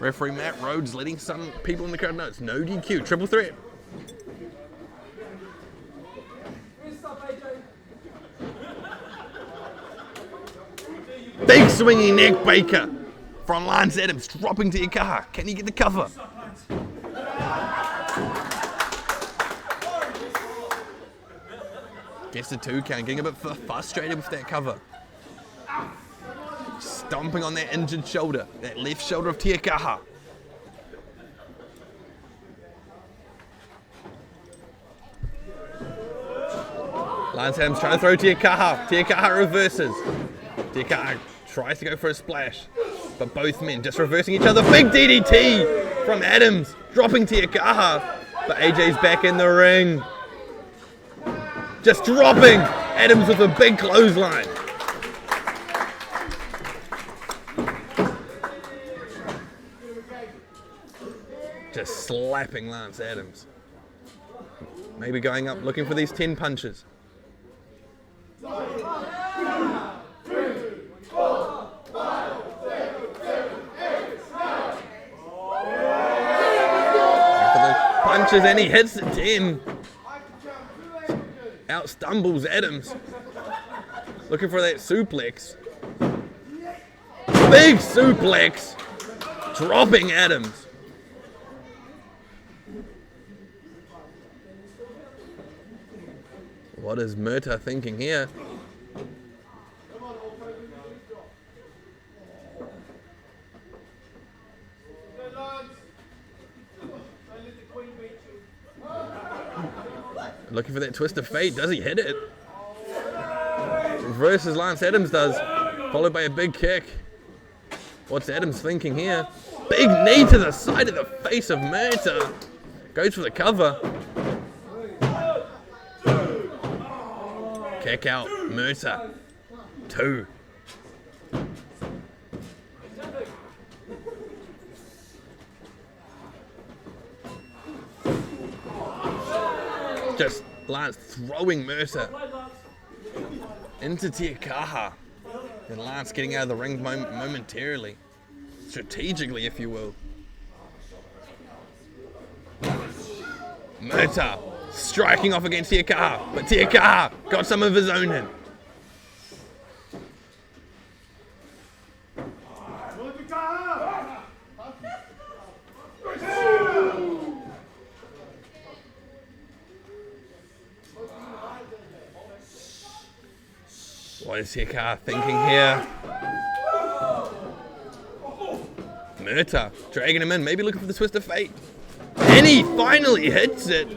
Referee Matt Rhodes letting some people in the crowd know it's no DQ. Triple threat. Big swinging neck breaker from Lance Adams, dropping Te Kaha. Can he get the cover? Gets the 2 count, getting a bit frustrated with that cover. Stomping on that injured shoulder, that left shoulder of Te Kaha. Lance Adams trying to throw Te Kaha. Te Kaha reverses. Te Kaha tries to go for a splash, but both men just reversing each other. Big DDT from Adams, dropping Te Kaha, but AJ's back in the ring. Just dropping Adams with a big clothesline. Just slapping Lance Adams. Maybe going up looking for these 10 punches. Punches and he hits the 10. Out stumbles Adams. Looking for that suplex. Big suplex. Dropping Adams. What is Murtagh thinking here? Looking for that twist of fate. Does he hit it? Reverses Lance Adams does. Followed by a big kick. What's Adams thinking here? Big knee to the side of the face of Murtagh. Goes for the cover. Kick out Murtagh. 2. Just Lance throwing Murtagh into Te Kaha. And Lance getting out of the ring momentarily. Strategically, if you will. Murtagh striking off against Te Kaha, but Te Kaha got some of his own in. What is Te Kaha thinking here? Murtagh dragging him in, maybe looking for the twist of fate. And he finally hits it.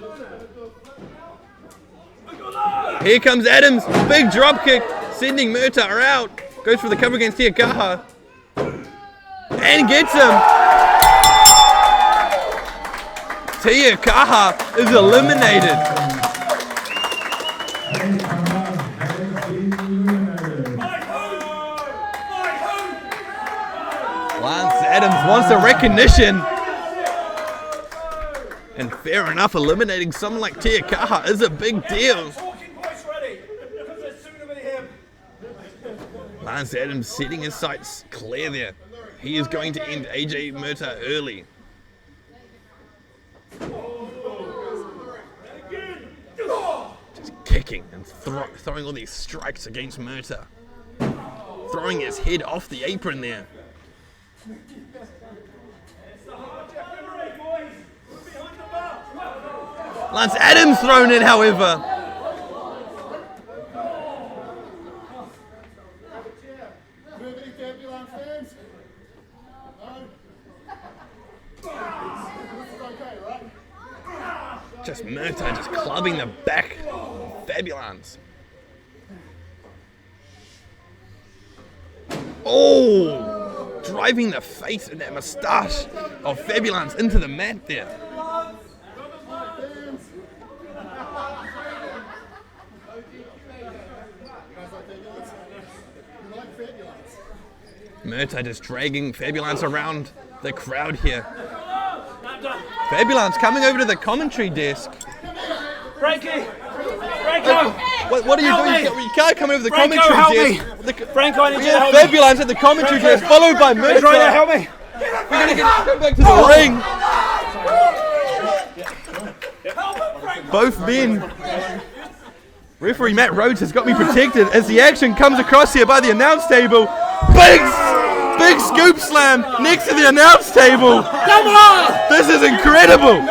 Here comes Adams, big drop kick, sending Murtagh out. Goes for the cover against Te Kaha. And gets him. Te Kaha is eliminated. Lance Adams wants a recognition. And fair enough, eliminating someone like Te Kaha is a big deal. Lance Adams setting his sights clear there. He is going to end AJ Murtagh early. Just kicking and throwing all these strikes against Murtagh. Throwing his head off the apron there. Lance Adams thrown in, however. Just Murtagh just clubbing the back of Fabulance. Oh! Driving the face and that moustache of Fabulance into the mat there. Murtagh just dragging Fabulance around the crowd here. Fabulance coming over to the commentary desk. Franco! What are you doing? You can't come over the commentary desk. Franco, I need We you to have help me. Fabulance at the commentary desk, followed by Murtagh. Try to help me. We're going to go back to the ring. Both men. Referee Matt Rhodes has got me protected as the action comes across here by the announce table. Big scoop slam next to the announce table. Come on! This is incredible.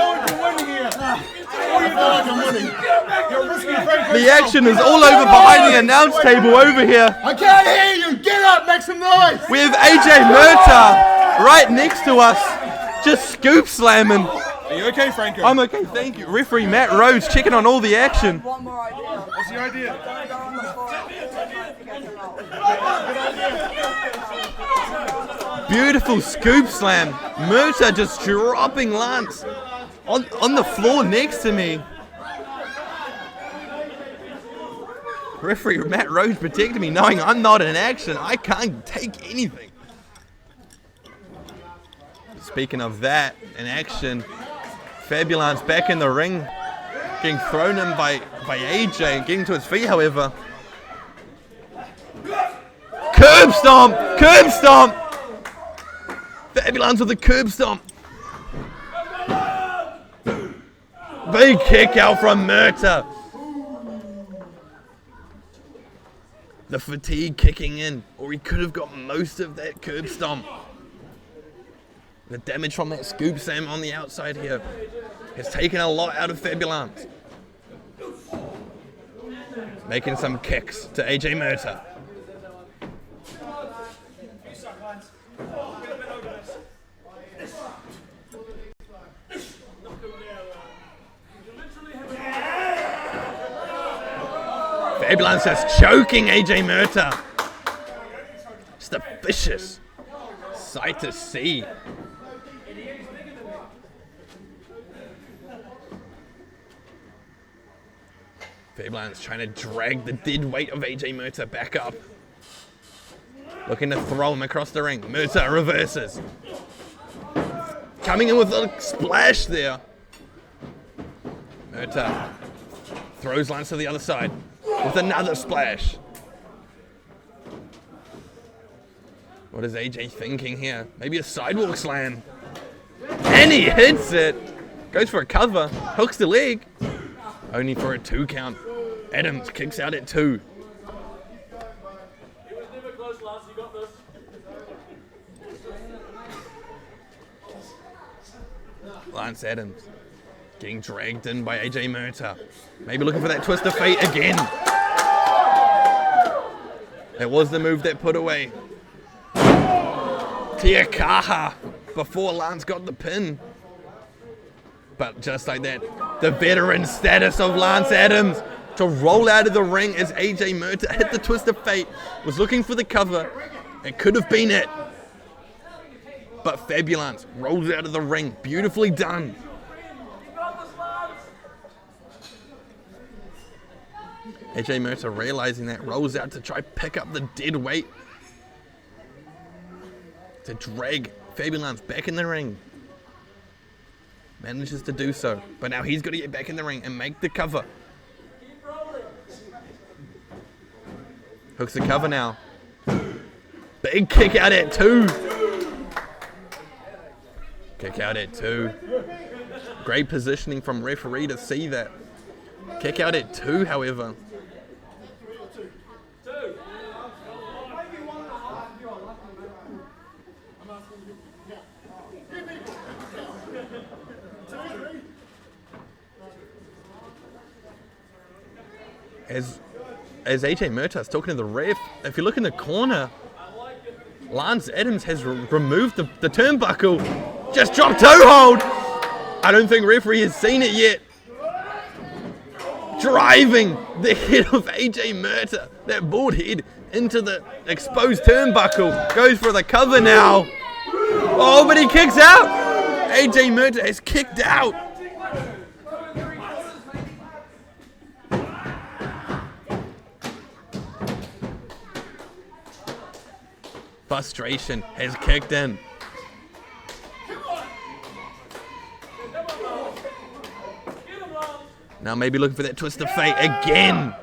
The action is all over behind the announce table over here. I can't hear you! Get up, make some noise! We have AJ Murtagh right next to us, just scoop slamming. Are you okay, Franco? I'm okay, thank you. Referee Matt Rhodes checking on all the action. One more idea. What's the idea? Don't go on the floor. Beautiful scoop slam. Murtagh just dropping Lance on the floor next to me. Referee Matt Rhodes protecting me, knowing I'm not in action. I can't take anything. Speaking of that, in action, Fabulance back in the ring, getting thrown in by AJ, getting to his feet, however. Curb stomp! Curb stomp! Fabulance with the curb stomp. Big kick out from Murtagh. The fatigue kicking in, or he could have got most of that curb stomp. The damage from that scoop slam on the outside here has taken a lot out of Fabulance. Making some kicks to AJ Murtagh. Fabulance just choking AJ Murtagh. Just a vicious sight to see. Fabulance trying to drag the dead weight of AJ Murtagh back up. Looking to throw him across the ring. Murtagh reverses. Coming in with a splash there. Murtagh throws Lance to the other side with another splash. What is AJ thinking here? Maybe a sidewalk slam. And he hits it. Goes for a cover. Hooks the leg. Only for a 2 count. Adams kicks out at 2. It was never close, Lance. You got this. Lance Adams getting dragged in by AJ Murtagh. Maybe looking for that twist of fate again. That was the move that put away Te Kaha. before Lance got the pin. But just like that, the veteran status of Lance Adams to roll out of the ring as AJ Murtagh hit the twist of fate, was looking for the cover. It could have been it. But Fabulance rolls out of the ring. Beautifully done. AJ Murtagh realizing that, rolls out to try pick up the dead weight to drag Fabulance back in the ring. Manages to do so, but now he's got to get back in the ring and make the cover. Hooks the cover now. Big kick out at 2. Kick out at 2. Great positioning from referee to see that. Kick out at 2, however. As AJ Murtagh's talking to the ref, if you look in the corner, Lance Adams has removed the turnbuckle. Just dropped toe hold. I don't think referee has seen it yet. Driving the head of AJ Murtagh, that bald head, into the exposed turnbuckle. Goes for the cover now. Oh, but he kicks out. AJ Murtagh has kicked out. Frustration has kicked in. Now maybe looking for that twist of fate again.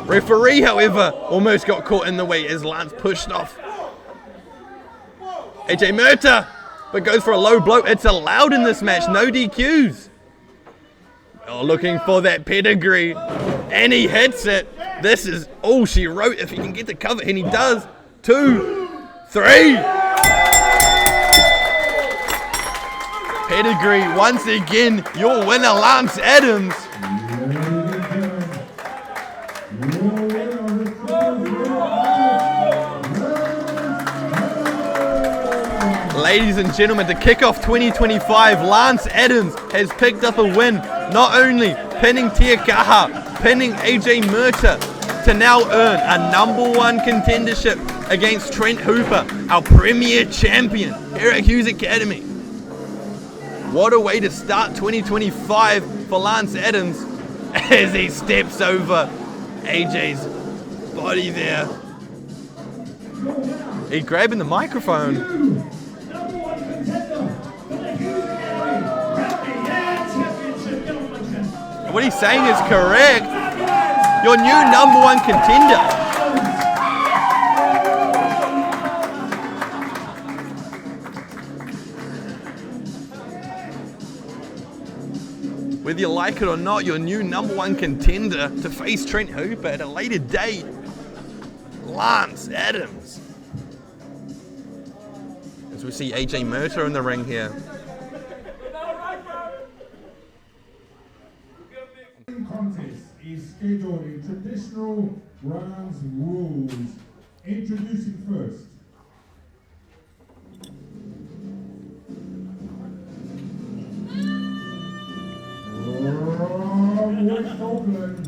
Referee, however, almost got caught in the way as Lance pushed off AJ Murtagh, but goes for a low blow. It's allowed in this match, no DQs. Oh, looking for that pedigree, and he hits it. This is all she wrote if he can get the cover, and he does. 2, 3. Pedigree once again, your winner, Lance Adams. Ladies and gentlemen, to kick off 2025, Lance Adams has picked up a win, not only pinning Te Kaha, pinning AJ Murtagh, to now earn a #1 contendership against Trent Hooper, our Premier Champion here at Hughes Academy. What a way to start 2025 for Lance Adams as he steps over AJ's body there. He's grabbing the microphone. What he's saying is correct. Your new #1 contender. Whether you like it or not, your new #1 contender to face Trent Hooper at a later date, Lance Adams. As we see AJ Murtagh in the ring here. Contest is scheduled in traditional rounds rules. Introducing first. From West Auckland,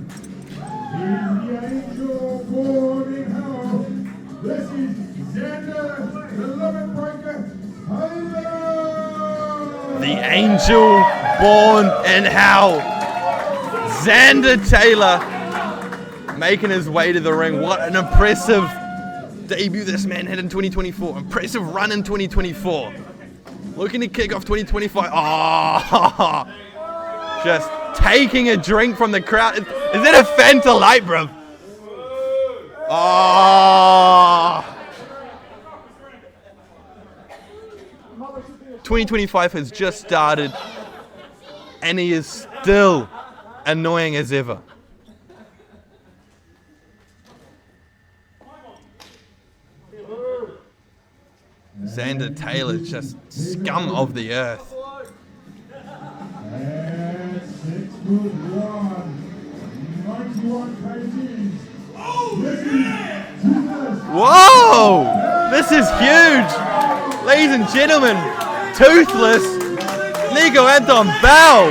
he's the angel born in hell. This is Xander, the limit breaker, Taylor. The angel born in hell. Xander Taylor making his way to the ring. What an impressive debut this man had in 2024. Impressive run in 2024. Looking to kick off 2025. Oh, just taking a drink from the crowd. Is that a Fanta Light, bro? Oh. 2025 has just started, and he is still annoying as ever. Xander Taylor, just scum of the earth. And 6'1", 91 kgs. This is Whoa! This is huge! Ladies and gentlemen, toothless Nikolai Anton Bell.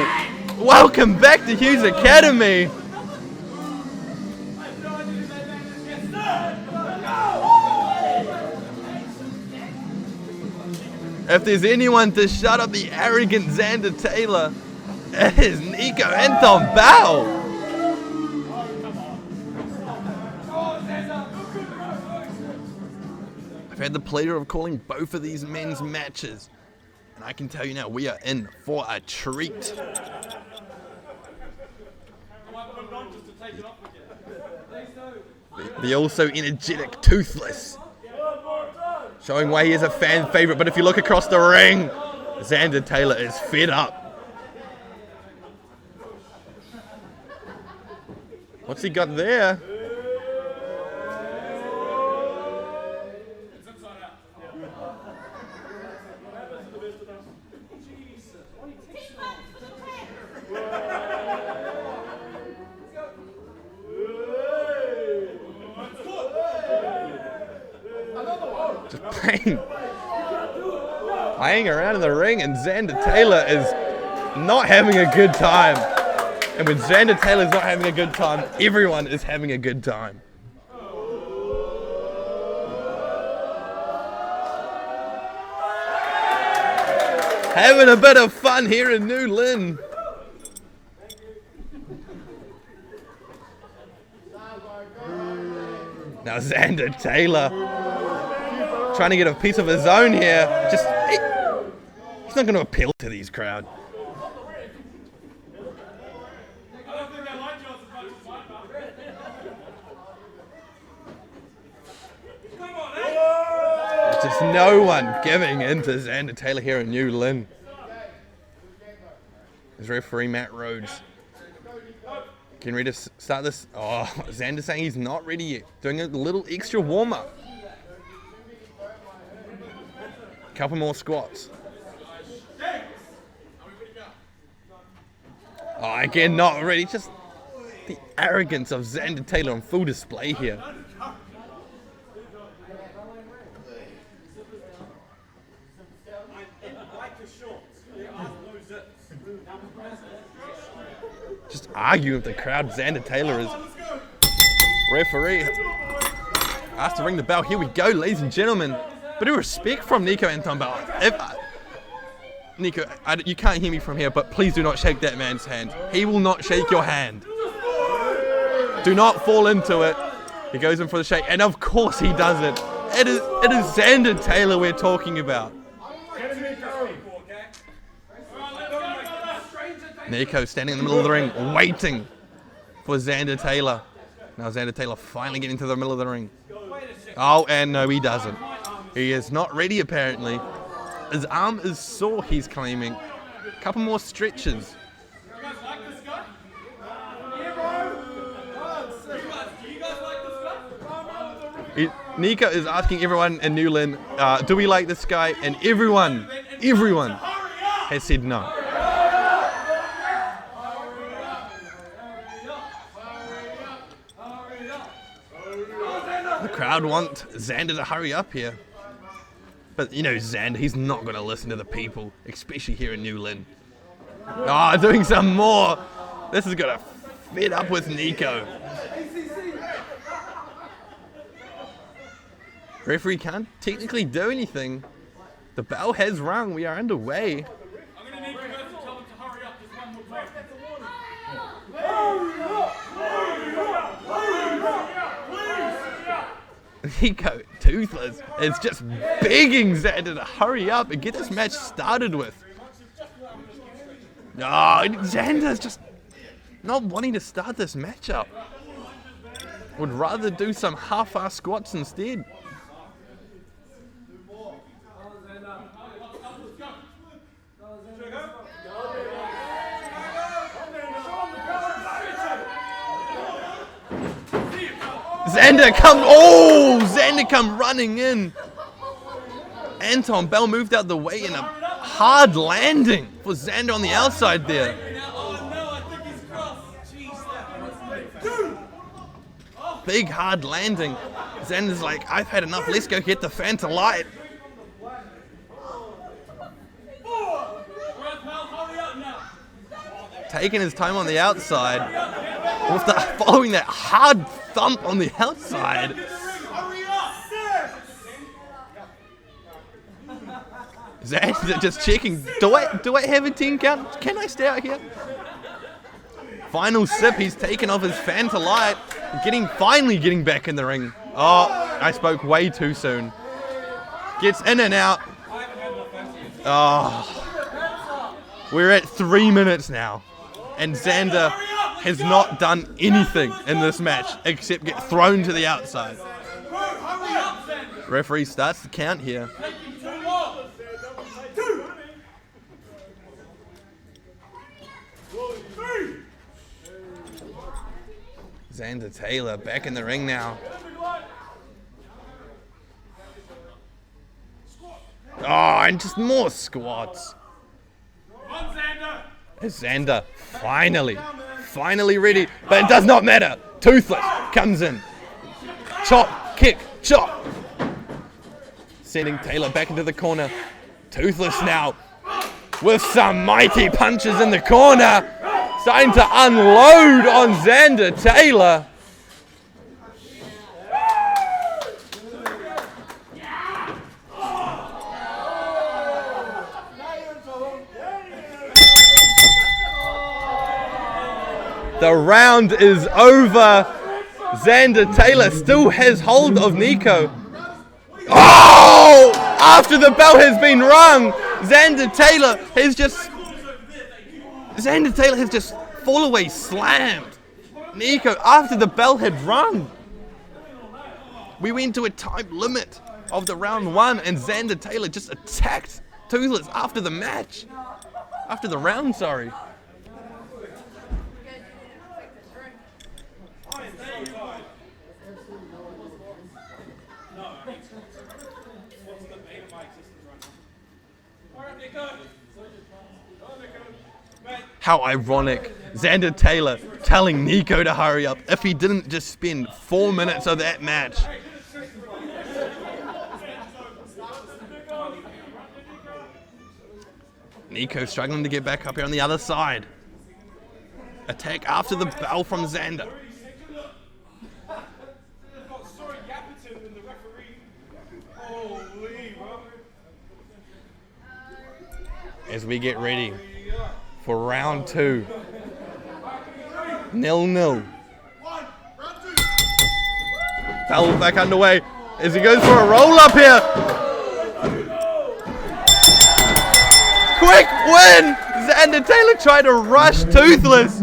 Welcome back to Hughes Academy. If there's anyone to shut up the arrogant Xander Taylor, it is Nikolai Anton Bell. I've had the pleasure of calling both of these men's matches, and I can tell you now, we are in for a treat. The also energetic Toothless, showing why he is a fan favorite, but if you look across the ring, Xander Taylor is fed up. What's he got there? Just playing around in the ring, and Xander Taylor is not having a good time. And when Xander Taylor's not having a good time, everyone is having a good time. Having a bit of fun here in New Lynn. Now Xander Taylor trying to get a piece of his own here. He's not going to appeal to these crowd. There's just no one giving in to Xander Taylor here in New Lynn. There's referee Matt Rhodes. Getting ready to start this. Oh, Xander saying he's not ready yet. Doing a little extra warm-up. Couple more squats. Oh, again, not ready. Just the arrogance of Xander Taylor on full display here. Just arguing with the crowd. Xander Taylor is referee. Asked to ring the bell. Here we go, ladies and gentlemen. Bit of respect from Nikolai Anton Bell. Nico, you can't hear me from here, but please do not shake that man's hand. He will not shake your hand. Do not fall into it. He goes in for the shake, and of course he does it. It is Xander Taylor we're talking about. Nico standing in the middle of the ring, waiting for Xander Taylor. Now Xander Taylor finally getting to the middle of the ring. Oh, and no, he doesn't. He is not ready, apparently. His arm is sore, he's claiming. A couple more stretches. Nico is asking everyone in New Lynn, do we like this guy? And everyone has said no. The crowd want Xander to hurry up here. But you know Xander, he's not going to listen to the people, especially here in New Lynn. Oh, doing some more. This is going to fed up with Nico. Referee can't technically do anything. The bell has rung. We are underway. I'm going to need you guys to tell him to hurry up. There's one more time. Nico, Toothless, is just begging Xander to hurry up and get this match started with. No, Xander's just not wanting to start this match up. Would rather do some half-ass squats instead. Xander come running in. Anton Bell moved out the way in a hard landing for Xander on the outside there. Big hard landing. Xander's like, I've had enough, let's go get the fan to light. taking his time on the outside, following that hard thump on the outside. Xander just checking, do I have a 10 count? Can I stay out here? Final sip, he's taken off his Fanta Light, finally getting back in the ring. Oh, I spoke way too soon. Gets in and out. Oh, we're at 3 minutes now, and Xander has not done anything in this match except get thrown to the outside. Referee starts the count here. Xander Taylor back in the ring now. Oh, and just more squats. Xander finally ready, but it does not matter. Toothless comes in. Chop, kick, chop. Sending Taylor back into the corner. Toothless now with some mighty punches in the corner. Starting to unload on Xander Taylor. The round is over. Xander Taylor still has hold of Nico. Oh! After the bell has been rung, Xander Taylor has just fall away slammed Nico after the bell had rung. We went to a time limit of the round 1, and Xander Taylor just attacked Toothless after the match. After the round, sorry. How ironic. Xander Taylor telling Nico to hurry up if he didn't just spend 4 minutes of that match. Nico struggling to get back up here on the other side. Attack after the bell from Xander. As we get ready for round 2. 0-0. Bell back underway as he goes for a roll up here. Quick win! Xander Taylor tried to rush Toothless.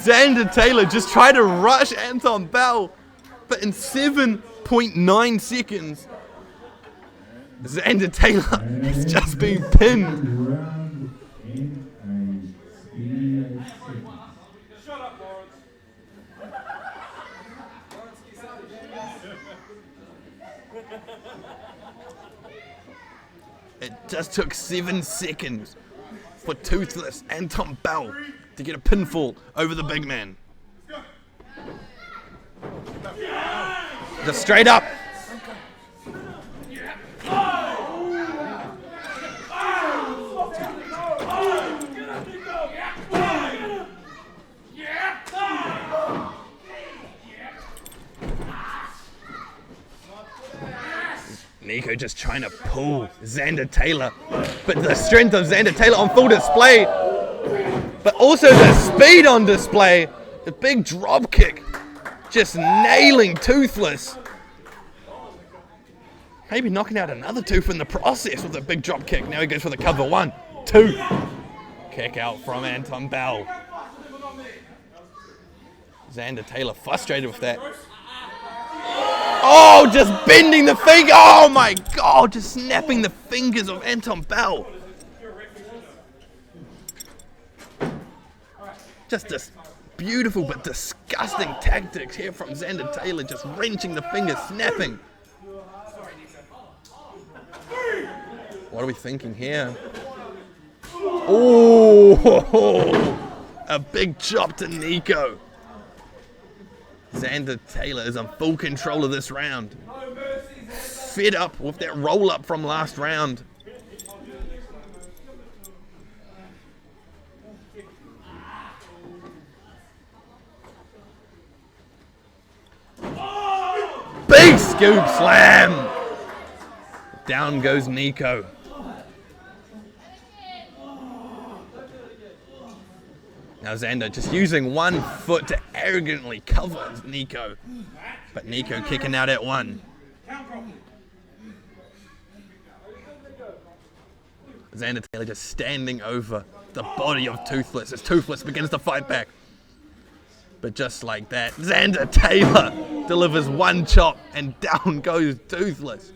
Xander Taylor just tried to rush Anton Bell, but in 7.9 seconds, Xander Taylor has just been pinned. Shut up, Lawrence. It just took 7 seconds for Toothless Anton Bell to get a pinfall over the big man. Just straight up. Nico just trying to pull Xander Taylor, but the strength of Xander Taylor on full display, but also the speed on display. The big drop kick, just nailing Toothless. Maybe knocking out another tooth in the process with a big drop kick. Now he goes for the cover. 1, 2. Kick out from Anton Bell. Xander Taylor frustrated with that. Oh, just bending the finger. Oh my God, just snapping the fingers of Anton Bell. Just this beautiful but disgusting tactics here from Xander Taylor, just wrenching the fingers, snapping. What are we thinking here? Oh, a big chop to Nico. Xander Taylor is in full control of this round. Fed up with that roll-up from last round. scoop slam. Down goes Nico. Now Xander just using one foot to arrogantly cover Nico. But Nico kicking out at one. Xander Taylor just standing over the body of Toothless as Toothless begins to fight back. But just like that, Xander Taylor delivers one chop and down goes Toothless.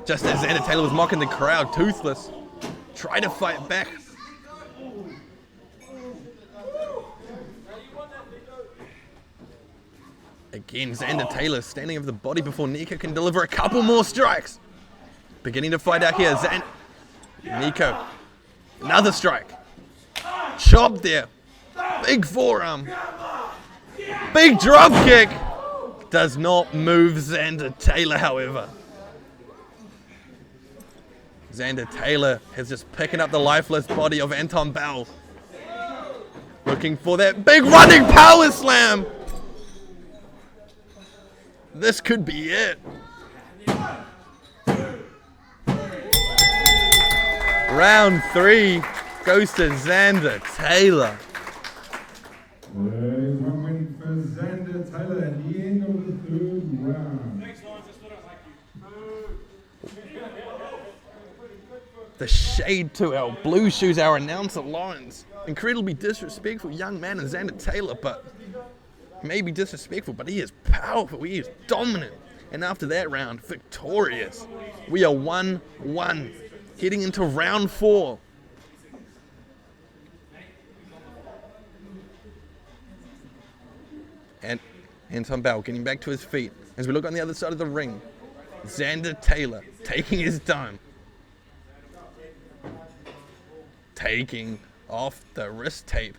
Just as Xander Taylor was mocking the crowd, Toothless tried to fight back. Again, Xander Taylor standing over the body before Nico can deliver a couple more strikes. Beginning to fight out here. Nico, another strike. Chop there. Big forearm. Big drop kick. Does not move Xander Taylor, however. Xander Taylor is just picking up the lifeless body of Anton Bell. Looking for that big running power slam. This could be it. Round 3 goes to Xander Taylor. There's one win for Xander Taylor at the end of the 3rd round. The shade to our Blue Shoes, our announcer Lawrence. Incredibly disrespectful young man in Xander Taylor, but maybe disrespectful, but he is powerful, he is dominant. And after that round, victorious. We are 1-1, heading into round 4. And Anton Bell getting back to his feet. As we look on the other side of the ring, Xander Taylor taking his time. Taking off the wrist tape.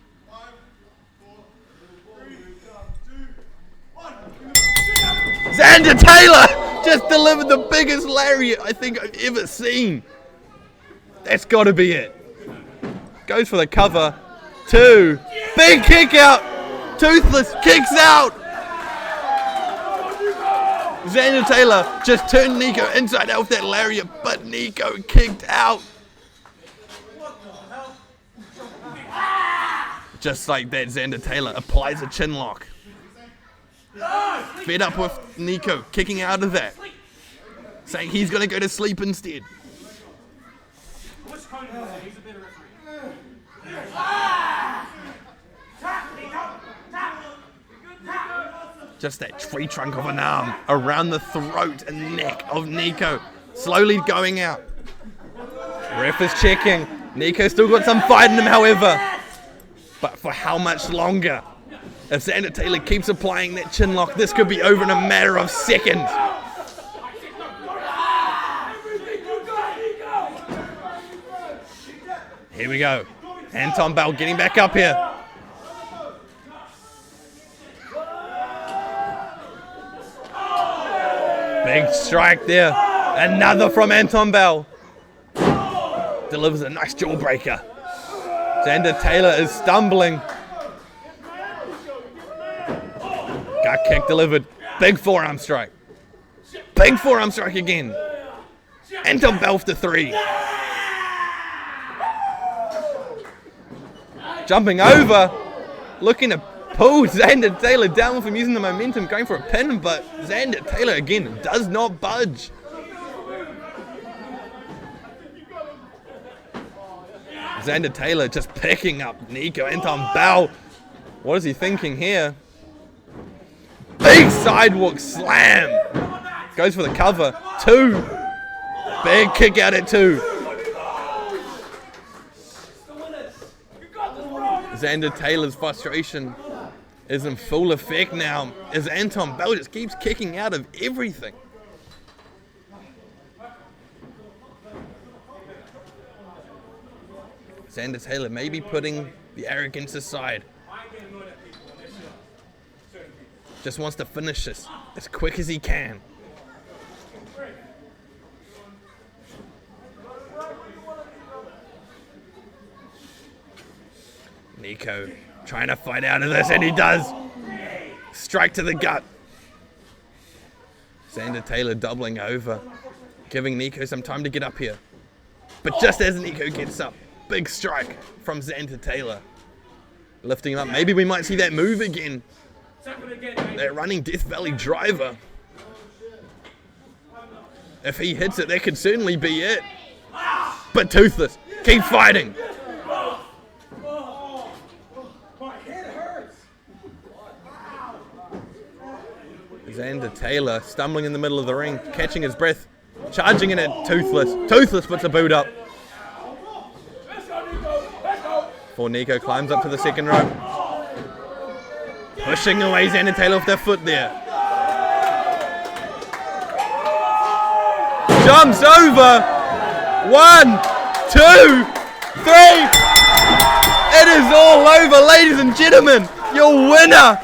Xander Taylor just delivered the biggest lariat I think I've ever seen. That's got to be it. Goes for the cover. 2. Big kick out. Toothless kicks out. Xander Taylor just turned Nico inside out with that lariat, but Nico kicked out. Just like that, Xander Taylor applies a chin lock. Fed up with Nico kicking out of that. Saying he's going to go to sleep instead. Just that tree trunk of an arm around the throat and neck of Nico. Slowly going out. Ref is checking. Nico's still got some fight in him, however. But for how much longer? If Xander Taylor keeps applying that chin lock, this could be over in a matter of seconds. Here we go. Anton Bell getting back up here. Big strike there. Another from Anton Bell. Delivers a nice jawbreaker. Xander Taylor is stumbling. Gut kick delivered. Big forearm strike. Big forearm strike again. Anton Bell for 3. Jumping over. Looking to pull Xander Taylor down from using the momentum, going for a pin, but Xander Taylor again does not budge. Xander Taylor just picking up Nico Anton Bell. What is he thinking here? Big sidewalk slam. Goes for the cover. 2. Big kick out at 2. Xander Taylor's frustration is in full effect now as Anton Bell just keeps kicking out of everything. Xander Taylor may be putting the arrogance aside. Just wants to finish this as quick as he can. Nico trying to fight out of this, and he does. Strike to the gut. Xander Taylor doubling over, giving Nico some time to get up here. But just as Nico gets up, big strike from Xander Taylor. Lifting him up. Maybe we might see that move again. That running Death Valley driver. If he hits it, that could certainly be it. But Toothless, keep fighting. Xander Taylor stumbling in the middle of the ring, catching his breath, charging in at Toothless. Toothless puts a boot up. Before Nico climbs up to the second rope. Pushing away Xander Taylor with their foot there. Jumps over. 1, 2, 3. It is all over, ladies and gentlemen. Your winner,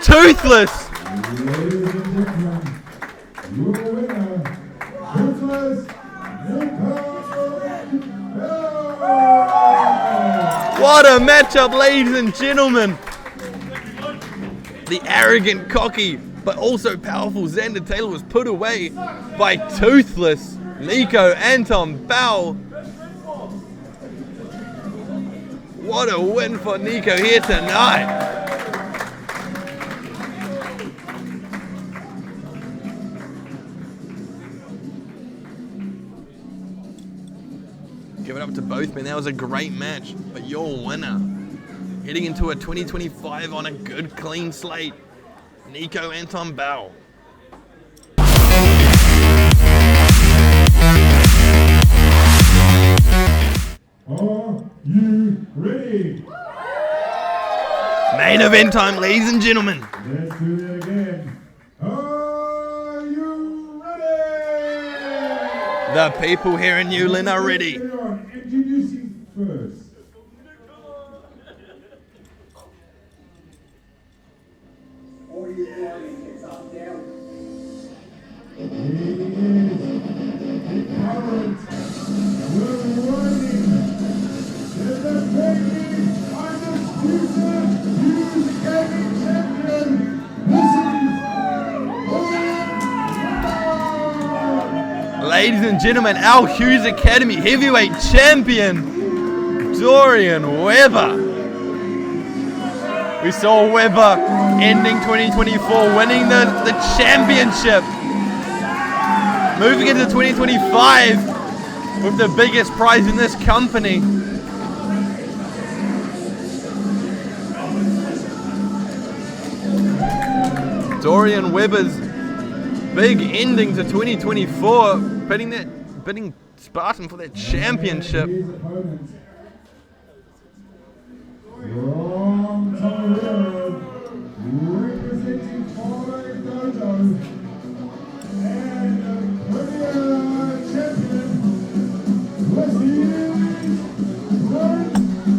Toothless. What a matchup, ladies and gentlemen. The arrogant, cocky, but also powerful Xander Taylor was put away by Toothless Nikolai Anton Bell. What a win for Nico here tonight. Give it up to both men. That was a great match. But your winner, heading into a 2025 on a good, clean slate, Nikolai Anton Bell. Are you ready? Main event time, ladies and gentlemen. Let's do that again. Are you ready? The people here in Newland are ready. Introducing first. He is the current world reigning, the defending undisputed Hughes Academy champion. This is Ladies and gentlemen, our Hughes Academy heavyweight champion, Dorian Webber. We saw Webber ending 2024, winning the championship. Moving into 2025 with the biggest prize in this company. Dorian Webber's big ending to 2024, bidding Spartan for that championship. From Colorado, representing Colorado Dojo, and the Premier Champion, this is Trent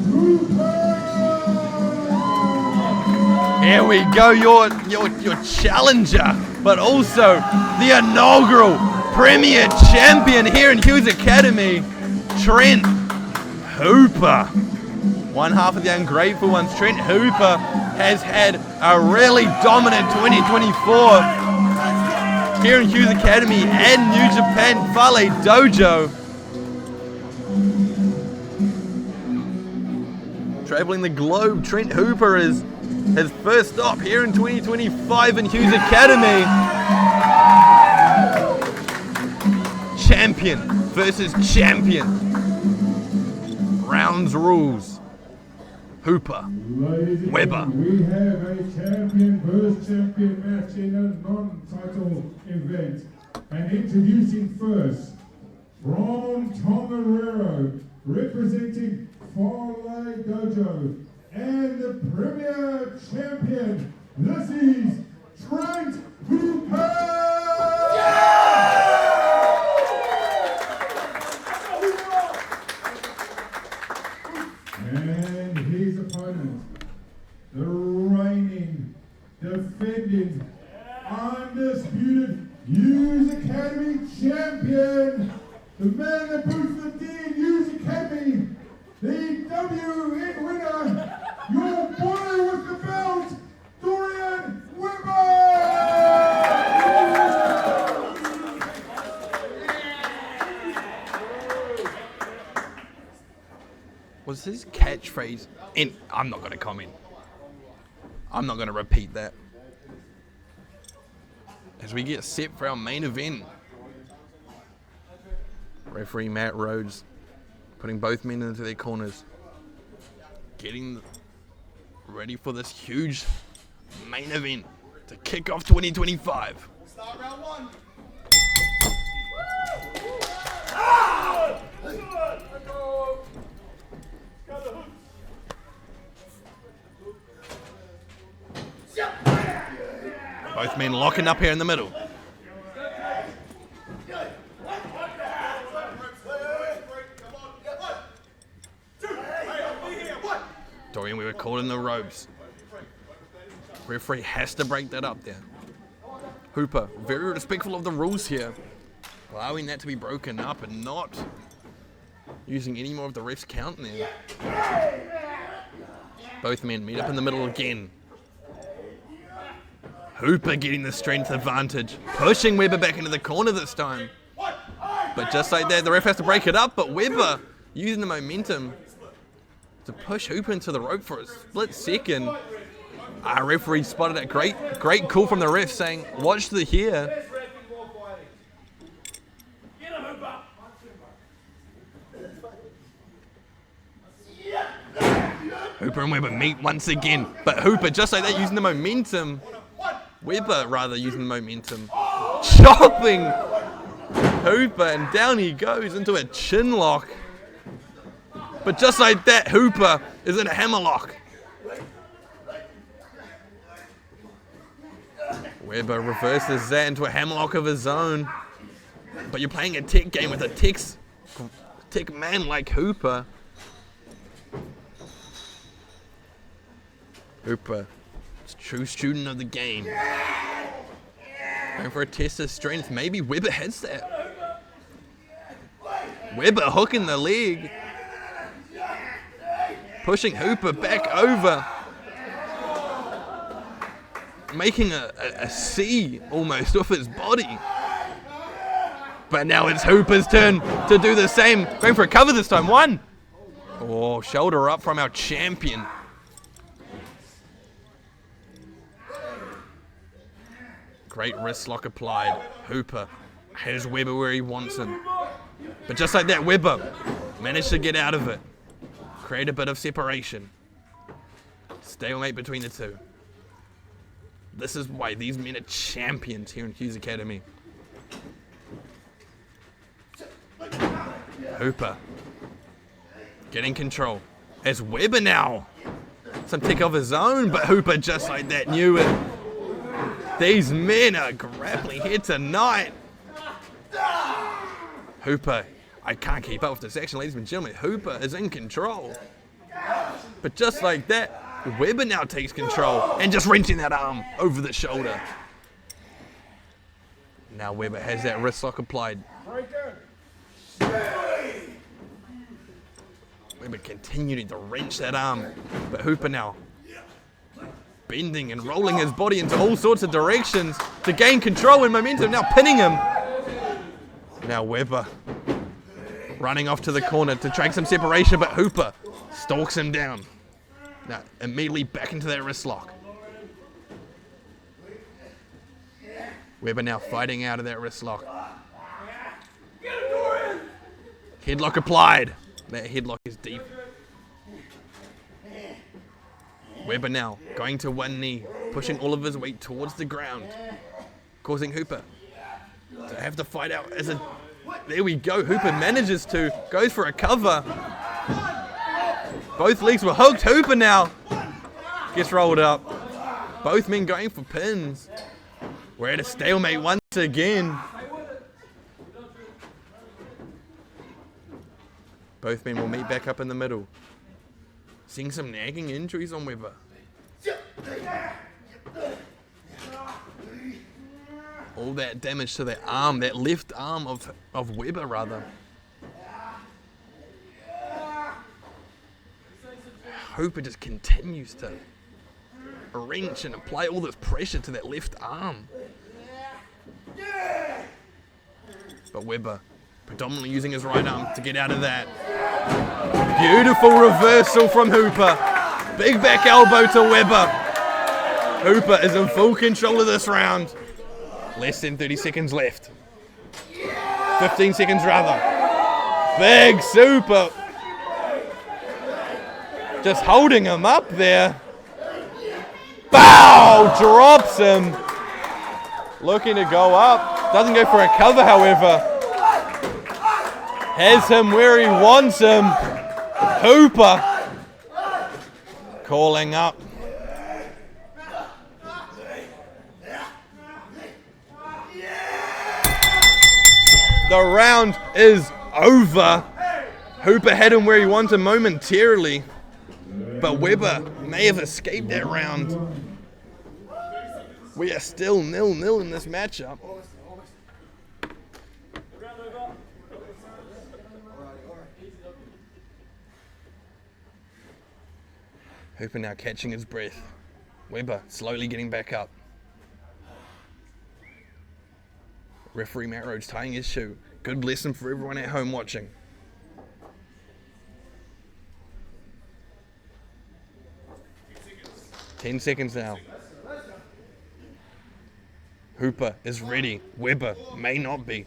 Hooper. Here we go, your challenger, but also the inaugural Premier Champion here in Hughes Academy, Trent Hooper. One half of the ungrateful ones. Trent Hooper has had a really dominant 2024 here in Hughes Academy and New Japan Vale Dojo. Traveling the globe, Trent Hooper is his first stop here in 2025 in Hughes Academy. Champion versus champion. Rounds rules. Hooper, Webber. We have a champion versus champion match in a non-title event. And introducing first, from Tongariro, representing Whale Dojo, and the Premier Champion, this is Trent Hooper! And his opponent, the reigning, defending, undisputed Hughes Academy champion, the man that boots the D in Hughes Academy, the WN winner, catchphrase, and I'm not going to comment. I'm not going to repeat that. As we get set for our main event. Referee Matt Rhodes putting both men into their corners. Getting ready for this huge main event to kick off 2025. Start round one. Both men locking up here in the middle. Dorian Webber caught in the ropes. Referee has to break that up there. Hooper, very respectful of the rules here. Allowing that to be broken up and not using any more of the ref's count there. Both men meet up in the middle again. Hooper getting the strength advantage. Pushing Webber back into the corner this time. But just like that, the ref has to break it up. But Webber using the momentum to push Hooper into the rope for a split second. Our referee spotted it. Great call from the ref saying, watch the here. Hooper and Webber meet once again. But Hooper, just like that, using the momentum. Webber, rather, using the momentum. Chopping Hooper, and down he goes into a chin lock. But just like that, Hooper is in a hammerlock. Webber reverses that into a hammerlock of his own. But you're playing a tech game with a tech man like Hooper. Hooper, true student of the game. Going for a test of strength. Maybe Webber has that. Webber hooking the leg. Pushing Hooper back over. Making a C almost off his body. But now it's Hooper's turn to do the same. Going for a cover this time. One. Oh, shoulder up from our champion. Great wrist lock applied. Hooper has Webber where he wants him. But just like that, Webber managed to get out of it. Create a bit of separation. Stalemate between the two. This is why these men are champions here in Hughes Academy. Hooper getting control. As Webber now. Some tick of his own, but Hooper just like that knew it. These men are grappling here tonight. Hooper, I can't keep up with this action, ladies and gentlemen. Hooper is in control. But just like that, Webber now takes control and just wrenching that arm over the shoulder. Now Webber has that wrist lock applied. Webber continuing to wrench that arm. But Hooper now bending and rolling his body into all sorts of directions to gain control and momentum, now pinning him. Now Webber running off to the corner to track some separation, but Hooper stalks him down. Now immediately back into that wrist lock. Webber now fighting out of that wrist lock. Headlock applied. That headlock is deep. Webber now going to one knee, pushing all of his weight towards the ground, causing Hooper to have to fight out as a... There we go, Hooper manages to, goes for a cover. Both legs were hooked. Hooper now gets rolled up. Both men going for pins. We're at a stalemate once again. Both men will meet back up in the middle. Seeing some nagging injuries on Webber. All that damage to that arm, that left arm of Webber rather. Hooper just continues to wrench and apply all this pressure to that left arm. But Webber predominantly using his right arm to get out of that. Beautiful reversal from Hooper. Big back elbow to Webber. Hooper is in full control of this round. Less than 30 seconds left. 15 seconds rather. Big super. Just holding him up there. Bow! Drops him. Looking to go up. Doesn't go for a cover, however. Has him where he wants him. Hooper calling up. The round is over. Hooper had him where he wanted momentarily, but Webber may have escaped that round. We are still 0-0 in this matchup. Hooper now catching his breath. Webber slowly getting back up. Referee Matt Rhodes tying his shoe. Good lesson for everyone at home watching. Ten seconds now. Hooper is ready. Webber may not be.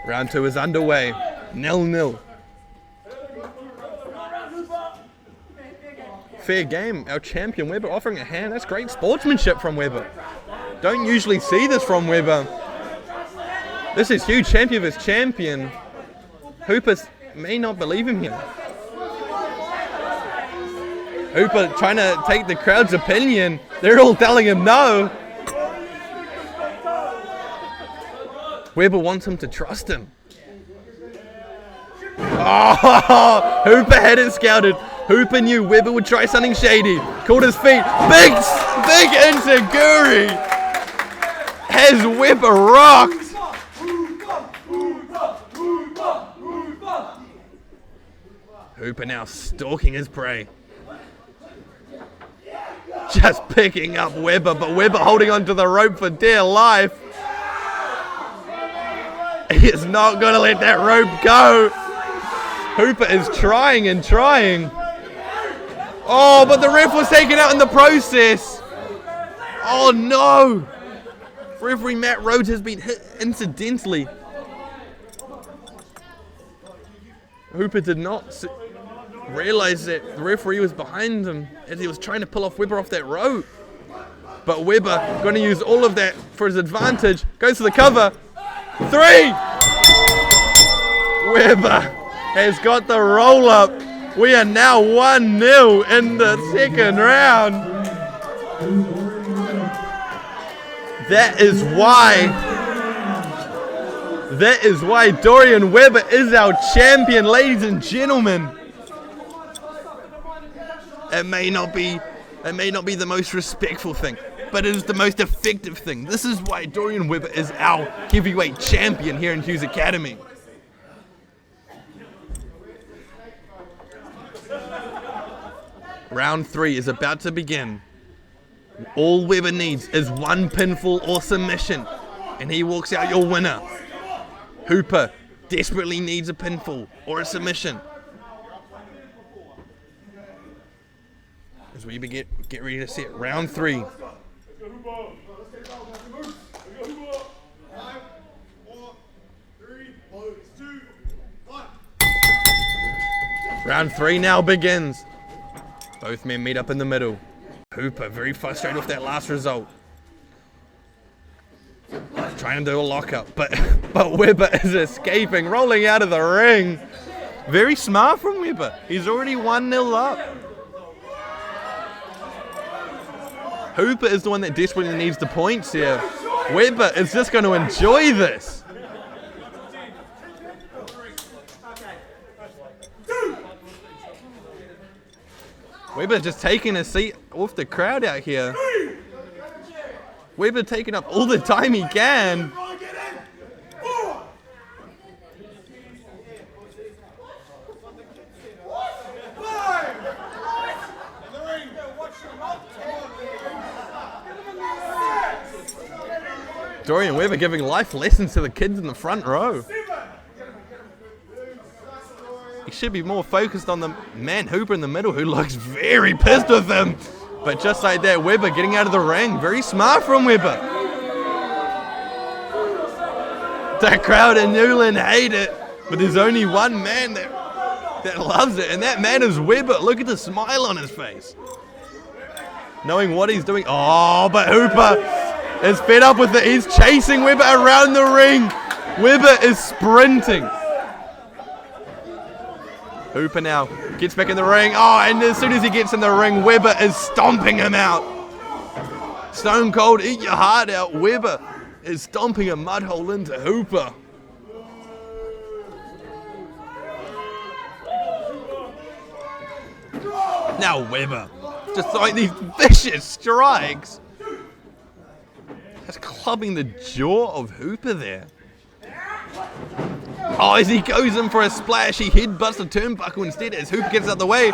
Round 2 is underway. 0-0. Fair game. Our champion Webber offering a hand. That's great sportsmanship from Webber. Don't usually see this from Webber. This is huge. Champion vs champion. Hooper may not believe him here. Hooper trying to take the crowd's opinion. They're all telling him no. Webber wants him to trust him. Oh, Hooper had it scouted. Hooper knew Webber would try something shady. Caught his feet. Big enziguri. Has Webber rocked. Hooper now stalking his prey. Just picking up Webber, but Webber holding onto the rope for dear life. He is not going to let that rope go. Hooper is trying and trying. Oh, but the ref was taken out in the process. Oh no. Referee Matt Rhodes has been hit incidentally. Hooper did not realize that the referee was behind him as he was trying to pull off Webber off that rope. But Webber going to use all of that for his advantage. Goes to the cover. 3! Webber has got the roll up. We are now 1-0 in the second round. That is why Dorian Webber is our champion, ladies and gentlemen. It may not be the most respectful thing, but it is the most effective thing. This is why Dorian Webber is our heavyweight champion here in Hughes Academy. Round 3 is about to begin. All Webber needs is one pinfall or submission, and he walks out your winner. Hooper desperately needs a pinfall or a submission. As we get ready to set round 3. Round 3 now begins. Both men meet up in the middle. Hooper very frustrated with that last result. Trying to do a lockup, but Webber is escaping, rolling out of the ring. Very smart from Webber. He's already 1-0 up. Hooper is the one that desperately needs the points here. Webber is just going to enjoy this. Webber just taking a seat off the crowd out here. Webber taking up all the time he can. Dorian Webber giving life lessons to the kids in the front row. should be more focused on the man Hooper in the middle, who looks very pissed with him. But just like that, Webber getting out of the ring. Very smart from Webber. The crowd in Newland hate it, but there's only one man that loves it, and that man is Webber. Look at the smile on his face, knowing what he's doing. Oh, but Hooper is fed up with it. He's chasing Webber around the ring. Webber is sprinting. Hooper now gets back in the ring. Oh, and as soon as he gets in the ring, Webber is stomping him out. Stone Cold, eat your heart out. Webber is stomping a mud hole into Hooper. Now Webber just throwing these vicious strikes. Just clubbing the jaw of Hooper there. Oh, as he goes in for a splash, he headbutts the turnbuckle instead as Hooper gets out the way.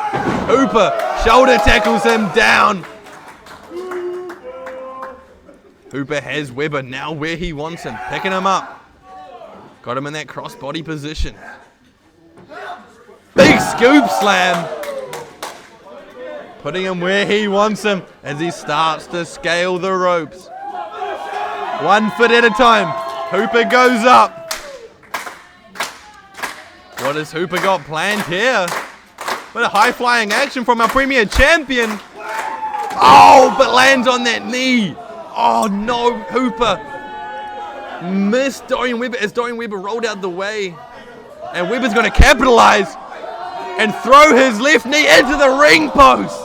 Hooper shoulder tackles him down. Hooper has Webber now where he wants him, picking him up. Got him in that crossbody position. Big scoop slam. Putting him where he wants him as he starts to scale the ropes. 1 foot at a time. Hooper goes up. What has Hooper got planned here? What a high-flying action from our Premier Champion. Oh, but lands on that knee. Oh no, Hooper missed Dorian Webber as Dorian Webber rolled out the way. And Webber's going to capitalize and throw his left knee into the ring post.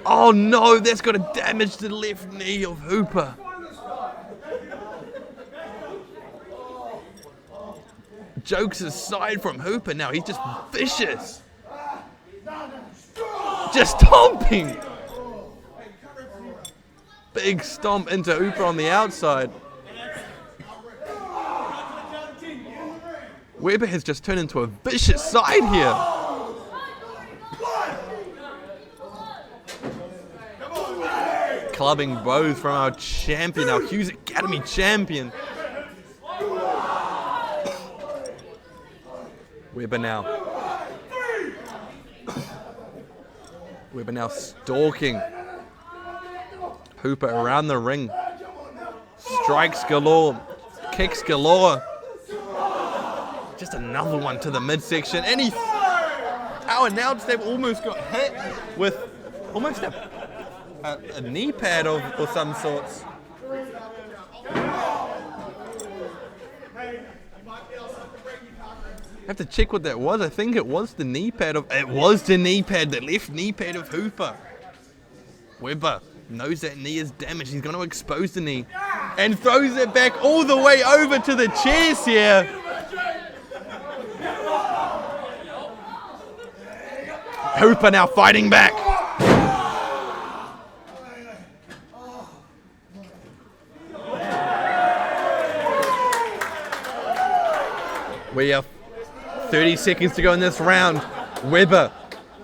Oh no, that's going to damage the left knee of Hooper. Jokes aside from Hooper now, he's just vicious. Just stomping. Big stomp into Hooper on the outside. Webber has just turned into a vicious side here. Clubbing both from our champion, our Hughes Academy champion. Webber now stalking Hooper around the ring. Strikes galore, kicks galore. Just another one to the midsection. And our announcer, they've almost got hit with almost a knee pad of some sorts. I have to check what that was. I think it was the knee pad the left knee pad of Hooper. Webber knows that knee is damaged. He's going to expose the knee and throws it back all the way over to the chairs here. Hooper now fighting back. We have 30 seconds to go in this round. Webber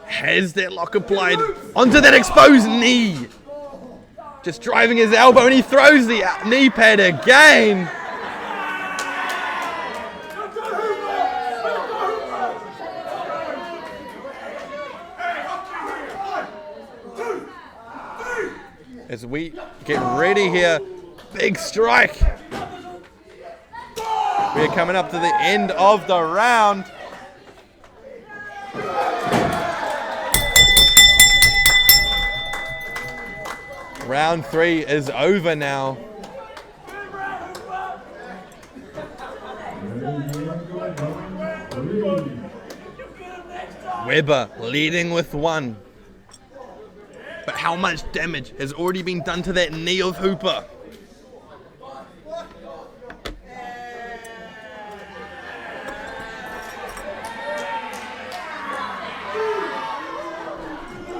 has that lock applied onto that exposed knee. Just driving his elbow, and he throws the knee pad again. As we get ready here, big strike. We're coming up to the end of the round. Round 3 is over now. Webber leading with 1. But how much damage has already been done to that knee of Hooper?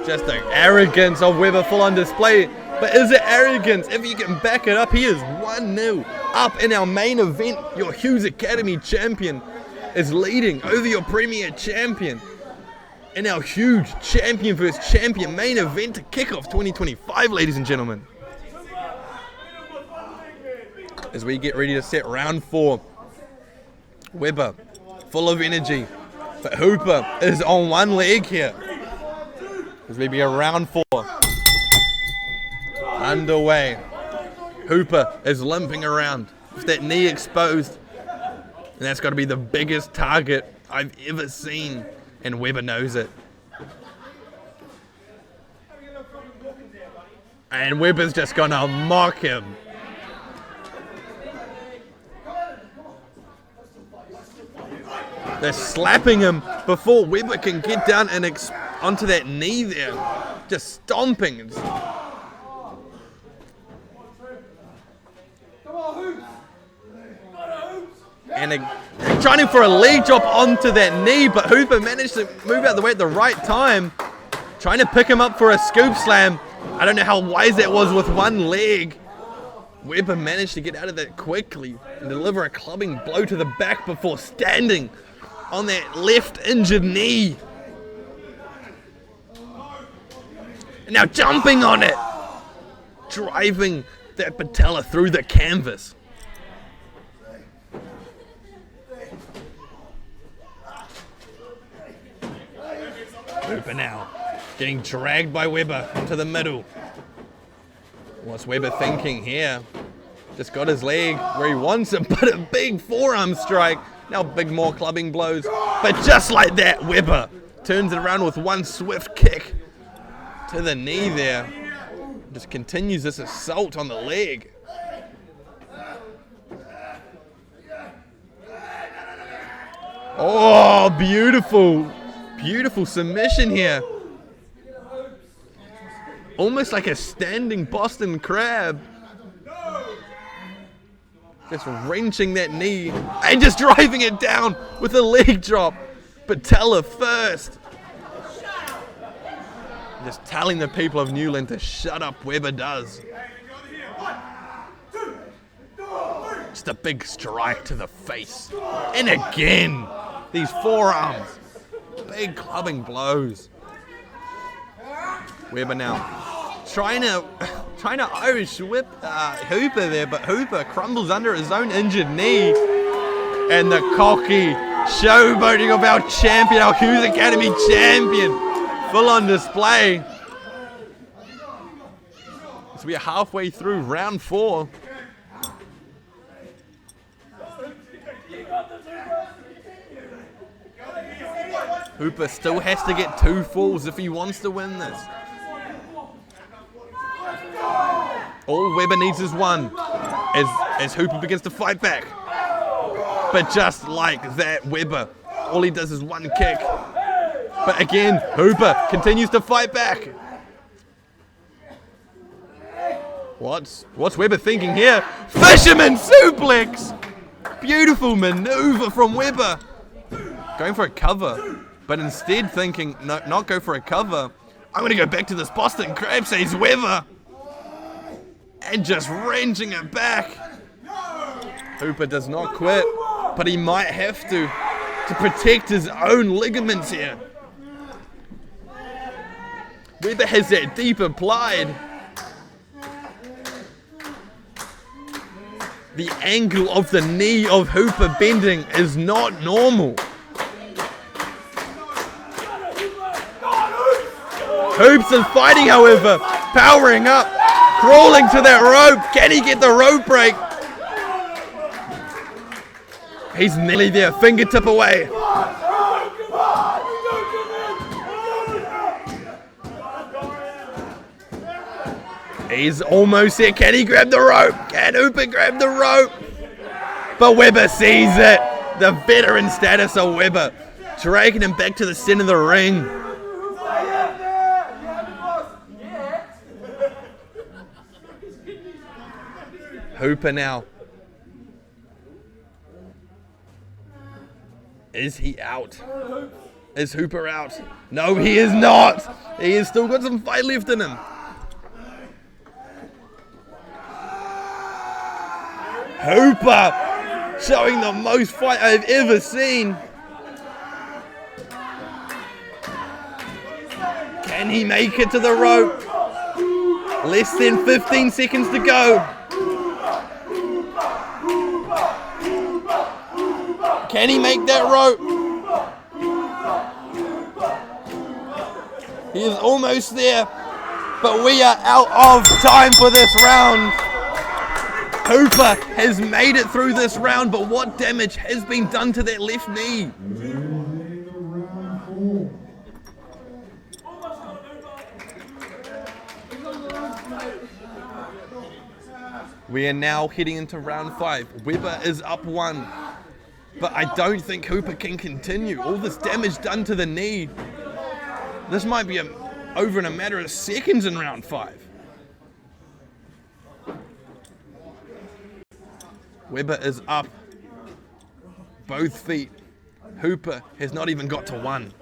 Just the arrogance of Webber full on display. But is it arrogance? If you can back it up, he is 1-0 up in our main event. Your Hughes Academy champion is leading over your Premier Champion in our huge champion versus champion main event to kick off 2025, ladies and gentlemen. As we get ready to set round 4, Webber full of energy. But Hooper is on one leg here. There's maybe a round 4 underway. Hooper is limping around with that knee exposed. And that's got to be the biggest target I've ever seen. And Webber knows it. And Webber's just going to mock him. They're slapping him before Webber can get down and onto that knee there. Just stomping. And trying for a leg drop onto that knee, but Hooper managed to move out of the way at the right time. Trying to pick him up for a scoop slam. I don't know how wise that was with one leg. Webber managed to get out of that quickly and deliver a clubbing blow to the back before standing on that left injured knee. And now jumping on it. Driving that patella through the canvas. Hooper now getting dragged by Webber to the middle. What's Webber thinking here? Just got his leg where he wants it, but a big forearm strike. Now big more clubbing blows. But just like that, Webber turns it around with one swift kick to the knee there. Just continues this assault on the leg. Oh, beautiful. Beautiful submission here. Almost like a standing Boston Crab. Just wrenching that knee and just driving it down with a leg drop. Patella first. Just telling the people of Newland to shut up. Webber does. Just a big strike to the face. And again, these forearms. Big clubbing blows. Webber now trying to Irish whip Hooper there, but Hooper crumbles under his own injured knee. And the cocky showboating of our champion, our Hughes Academy champion, full on display. So we are halfway through round 4. Hooper still has to get 2 falls if he wants to win this. All Webber needs is 1 as Hooper begins to fight back. But just like that, Webber, all he does is 1 kick. But again, Hooper continues to fight back. What's Webber thinking here? Fisherman suplex! Beautiful maneuver from Webber. Going for a cover. But instead thinking, no, not go for a cover. I'm going to go back to this Boston Crab, says Webber. And just wrenching it back. Hooper does not quit, but he might have to protect his own ligaments here. Webber has that deep applied. The angle of the knee of Hooper bending is not normal. Hoops is fighting, however, powering up, crawling to that rope. Can he get the rope break? He's nearly there, fingertip away. He's almost there. Can he grab the rope? Can Hooper grab the rope? But Webber sees it. The veteran status of Webber, dragging him back to the center of the ring. Hooper now. Is he out? Is Hooper out? No, he is not. He has still got some fight left in him. Hooper showing the most fight I've ever seen. Can he make it to the rope? Less than 15 seconds to go. Can he make that rope? He is almost there, but we are out of time for this round. Hooper has made it through this round, but what damage has been done to that left knee? We are now heading into round 5. Webber is up 1, but I don't think Hooper can continue. All this damage done to the knee. This might be over in a matter of seconds in round 5. Webber is up both feet. Hooper has not even got to 1.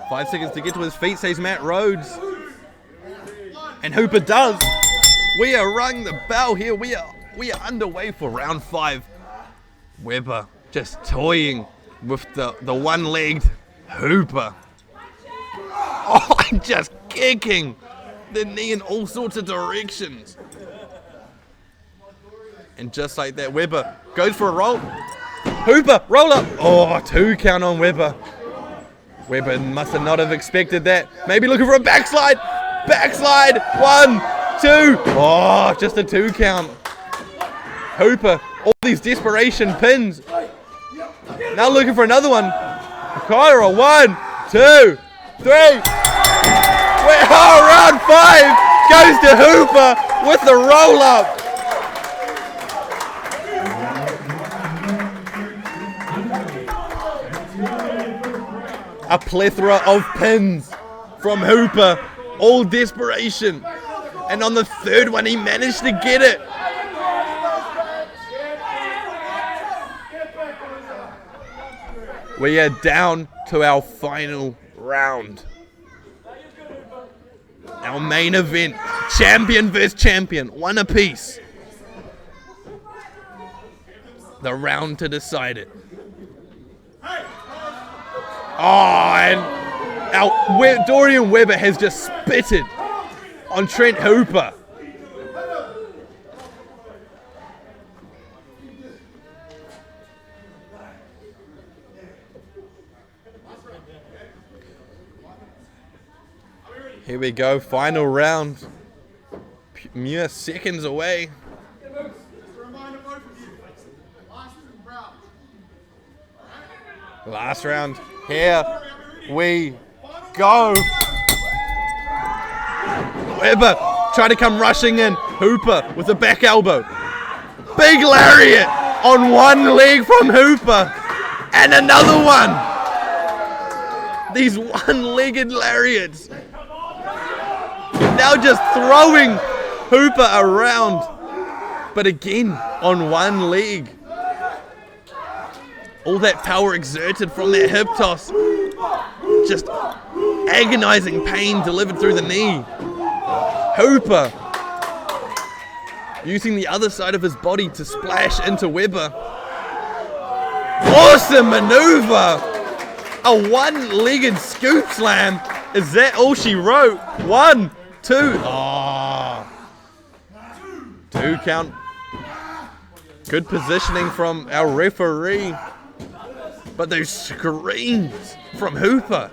Five seconds to get to his feet, says Matt Rhodes. And Hooper does. We are rung the bell here. We are underway for round 5. Webber just toying with the one-legged Hooper. Oh, and just kicking the knee in all sorts of directions. And just like that, Webber goes for a roll. Hooper, roll up. Oh, 2 count on Webber. Webber must have not have expected that. Maybe looking for a backslide. Backslide. 1, 2. Oh, just a 2 count. Hooper, all these desperation pins. Now looking for another one. Kyra, 1, 2, 3. Oh, round 5 goes to Hooper with the roll up. A plethora of pins from Hooper, all desperation. And on the 3rd one, he managed to get it. We are down to our final round. Our main event, champion versus champion, 1 apiece. The round to decide it. Oh, and Dorian Webber has just spitted on Trent Hooper. Here we go, final round. Mere seconds away. Last round. Here we go. Webber trying to come rushing in. Hooper with a back elbow. Big lariat on one leg from Hooper. And another one. These one-legged lariats. Now just throwing Hooper around. But again, on one leg. All that power exerted from that hip toss. Just agonizing pain delivered through the knee. Hooper using the other side of his body to splash into Webber. Awesome maneuver. A one-legged scoop slam. Is that all she wrote? 1, 2. Oh. 2 count. Good positioning from our referee. But those screams from Hooper.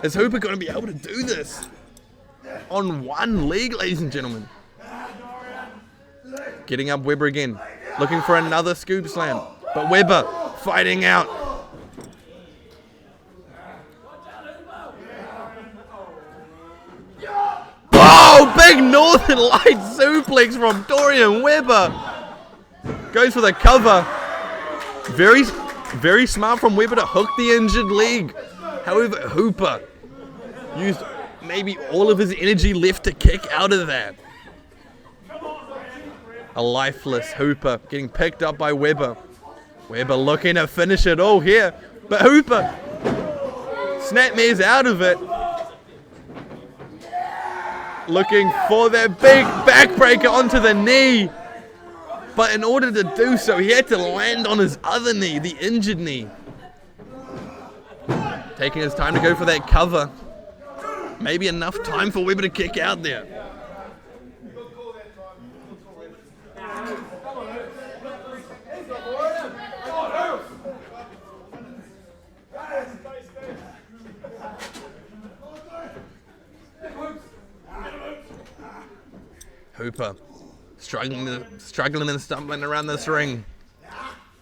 Is Hooper going to be able to do this? On one leg, ladies and gentlemen. Getting up Webber again. Looking for another scoop slam. But Webber fighting out. Oh, big Northern Light suplex from Dorian Webber. Goes for the cover. Very smart from Webber to hook the injured leg. However, Hooper used maybe all of his energy left to kick out of that. A lifeless Hooper getting picked up by Webber. Webber looking to finish it all here. But Hooper snapmares out of it. Looking for that big backbreaker onto the knee. But in order to do so, he had to land on his other knee, the injured knee. Taking his time to go for that cover. Maybe enough time for Webber to kick out there. Hooper struggling and stumbling around this ring.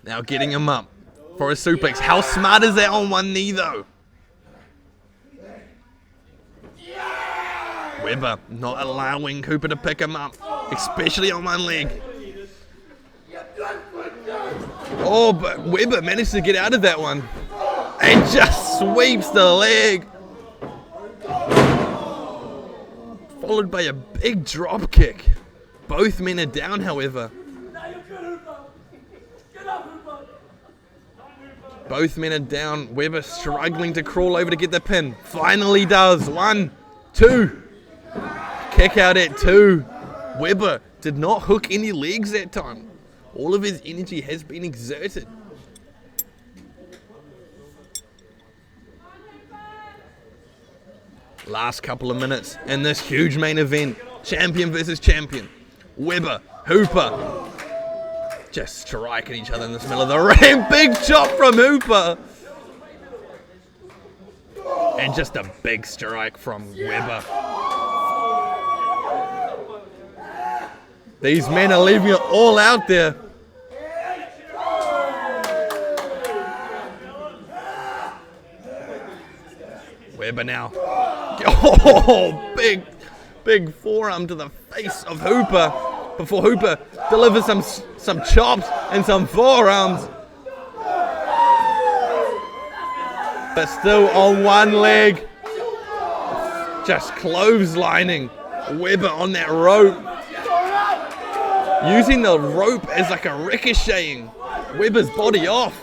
Now getting him up for a suplex. How smart is that on one knee though? Webber not allowing Hooper to pick him up, especially on one leg. Oh, but Webber managed to get out of that one and just sweeps the leg. Followed by a big drop kick. Both men are down, however. Both men are down. Webber struggling to crawl over to get the pin. Finally does. 1, 2. Kick out at 2. Webber did not hook any legs that time. All of his energy has been exerted. Last couple of minutes in this huge main event. Champion versus champion. Webber, Hooper. Just striking each other in the middle of the ring. Big chop from Hooper. And just a big strike from Webber. These men are leaving it all out there. Webber now. Oh, big forearm to the face of Hooper before Hooper delivers some chops and some forearms. But still on one leg. Just clotheslining Webber on that rope. Using the rope as like a ricocheting Webber's body off.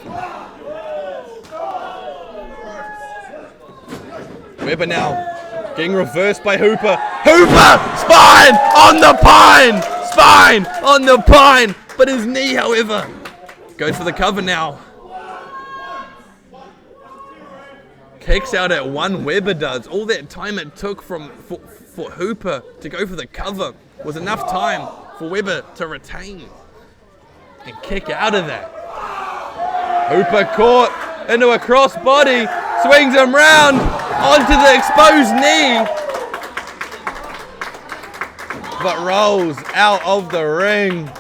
Webber now getting reversed by Hooper. Hooper! Spine on the pine! Spine on the pine! But his knee, however, goes for the cover now. Kicks out at 1, Webber does. All that time it took for Hooper to go for the cover was enough time for Webber to retain and kick out of that. Hooper caught into a crossbody, swings him round onto the exposed knee, but rolls out of the ring.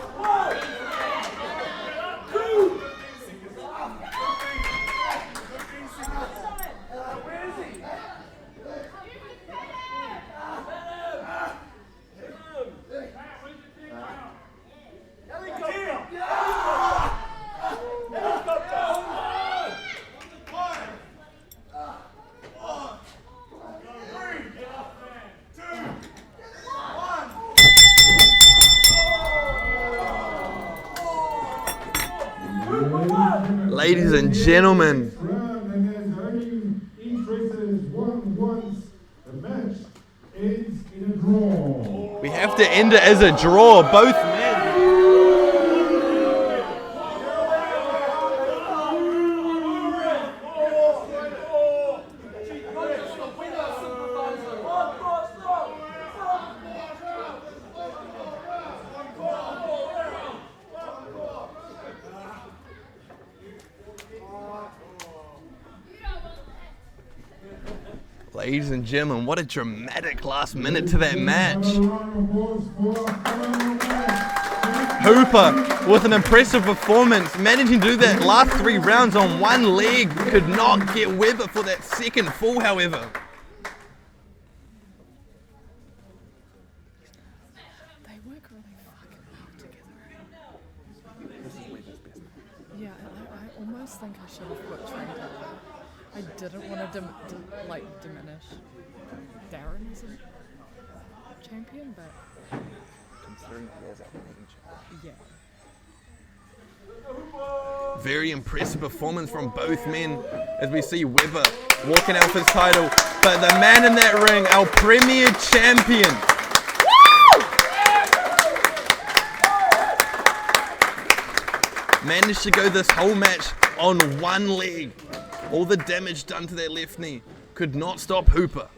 Ladies and gentlemen, we have to end it as a draw. Both men. Ladies and gentlemen, what a dramatic last minute to that match. Hooper, with an impressive performance, managing to do that last 3 rounds on one leg, could not get Webber for that second fall, however. They work really fucking well together. This is Webber's best. Yeah, I almost think I should have put Trent Hooper. I didn't want to diminish Darren as a champion, but Considering he has that range. yeah. Very impressive performance from both men as we see Webber walking out for his title. But the man in that ring, our Premier Champion. managed to go this whole match on one leg. All the damage done to that left knee could not stop Hooper.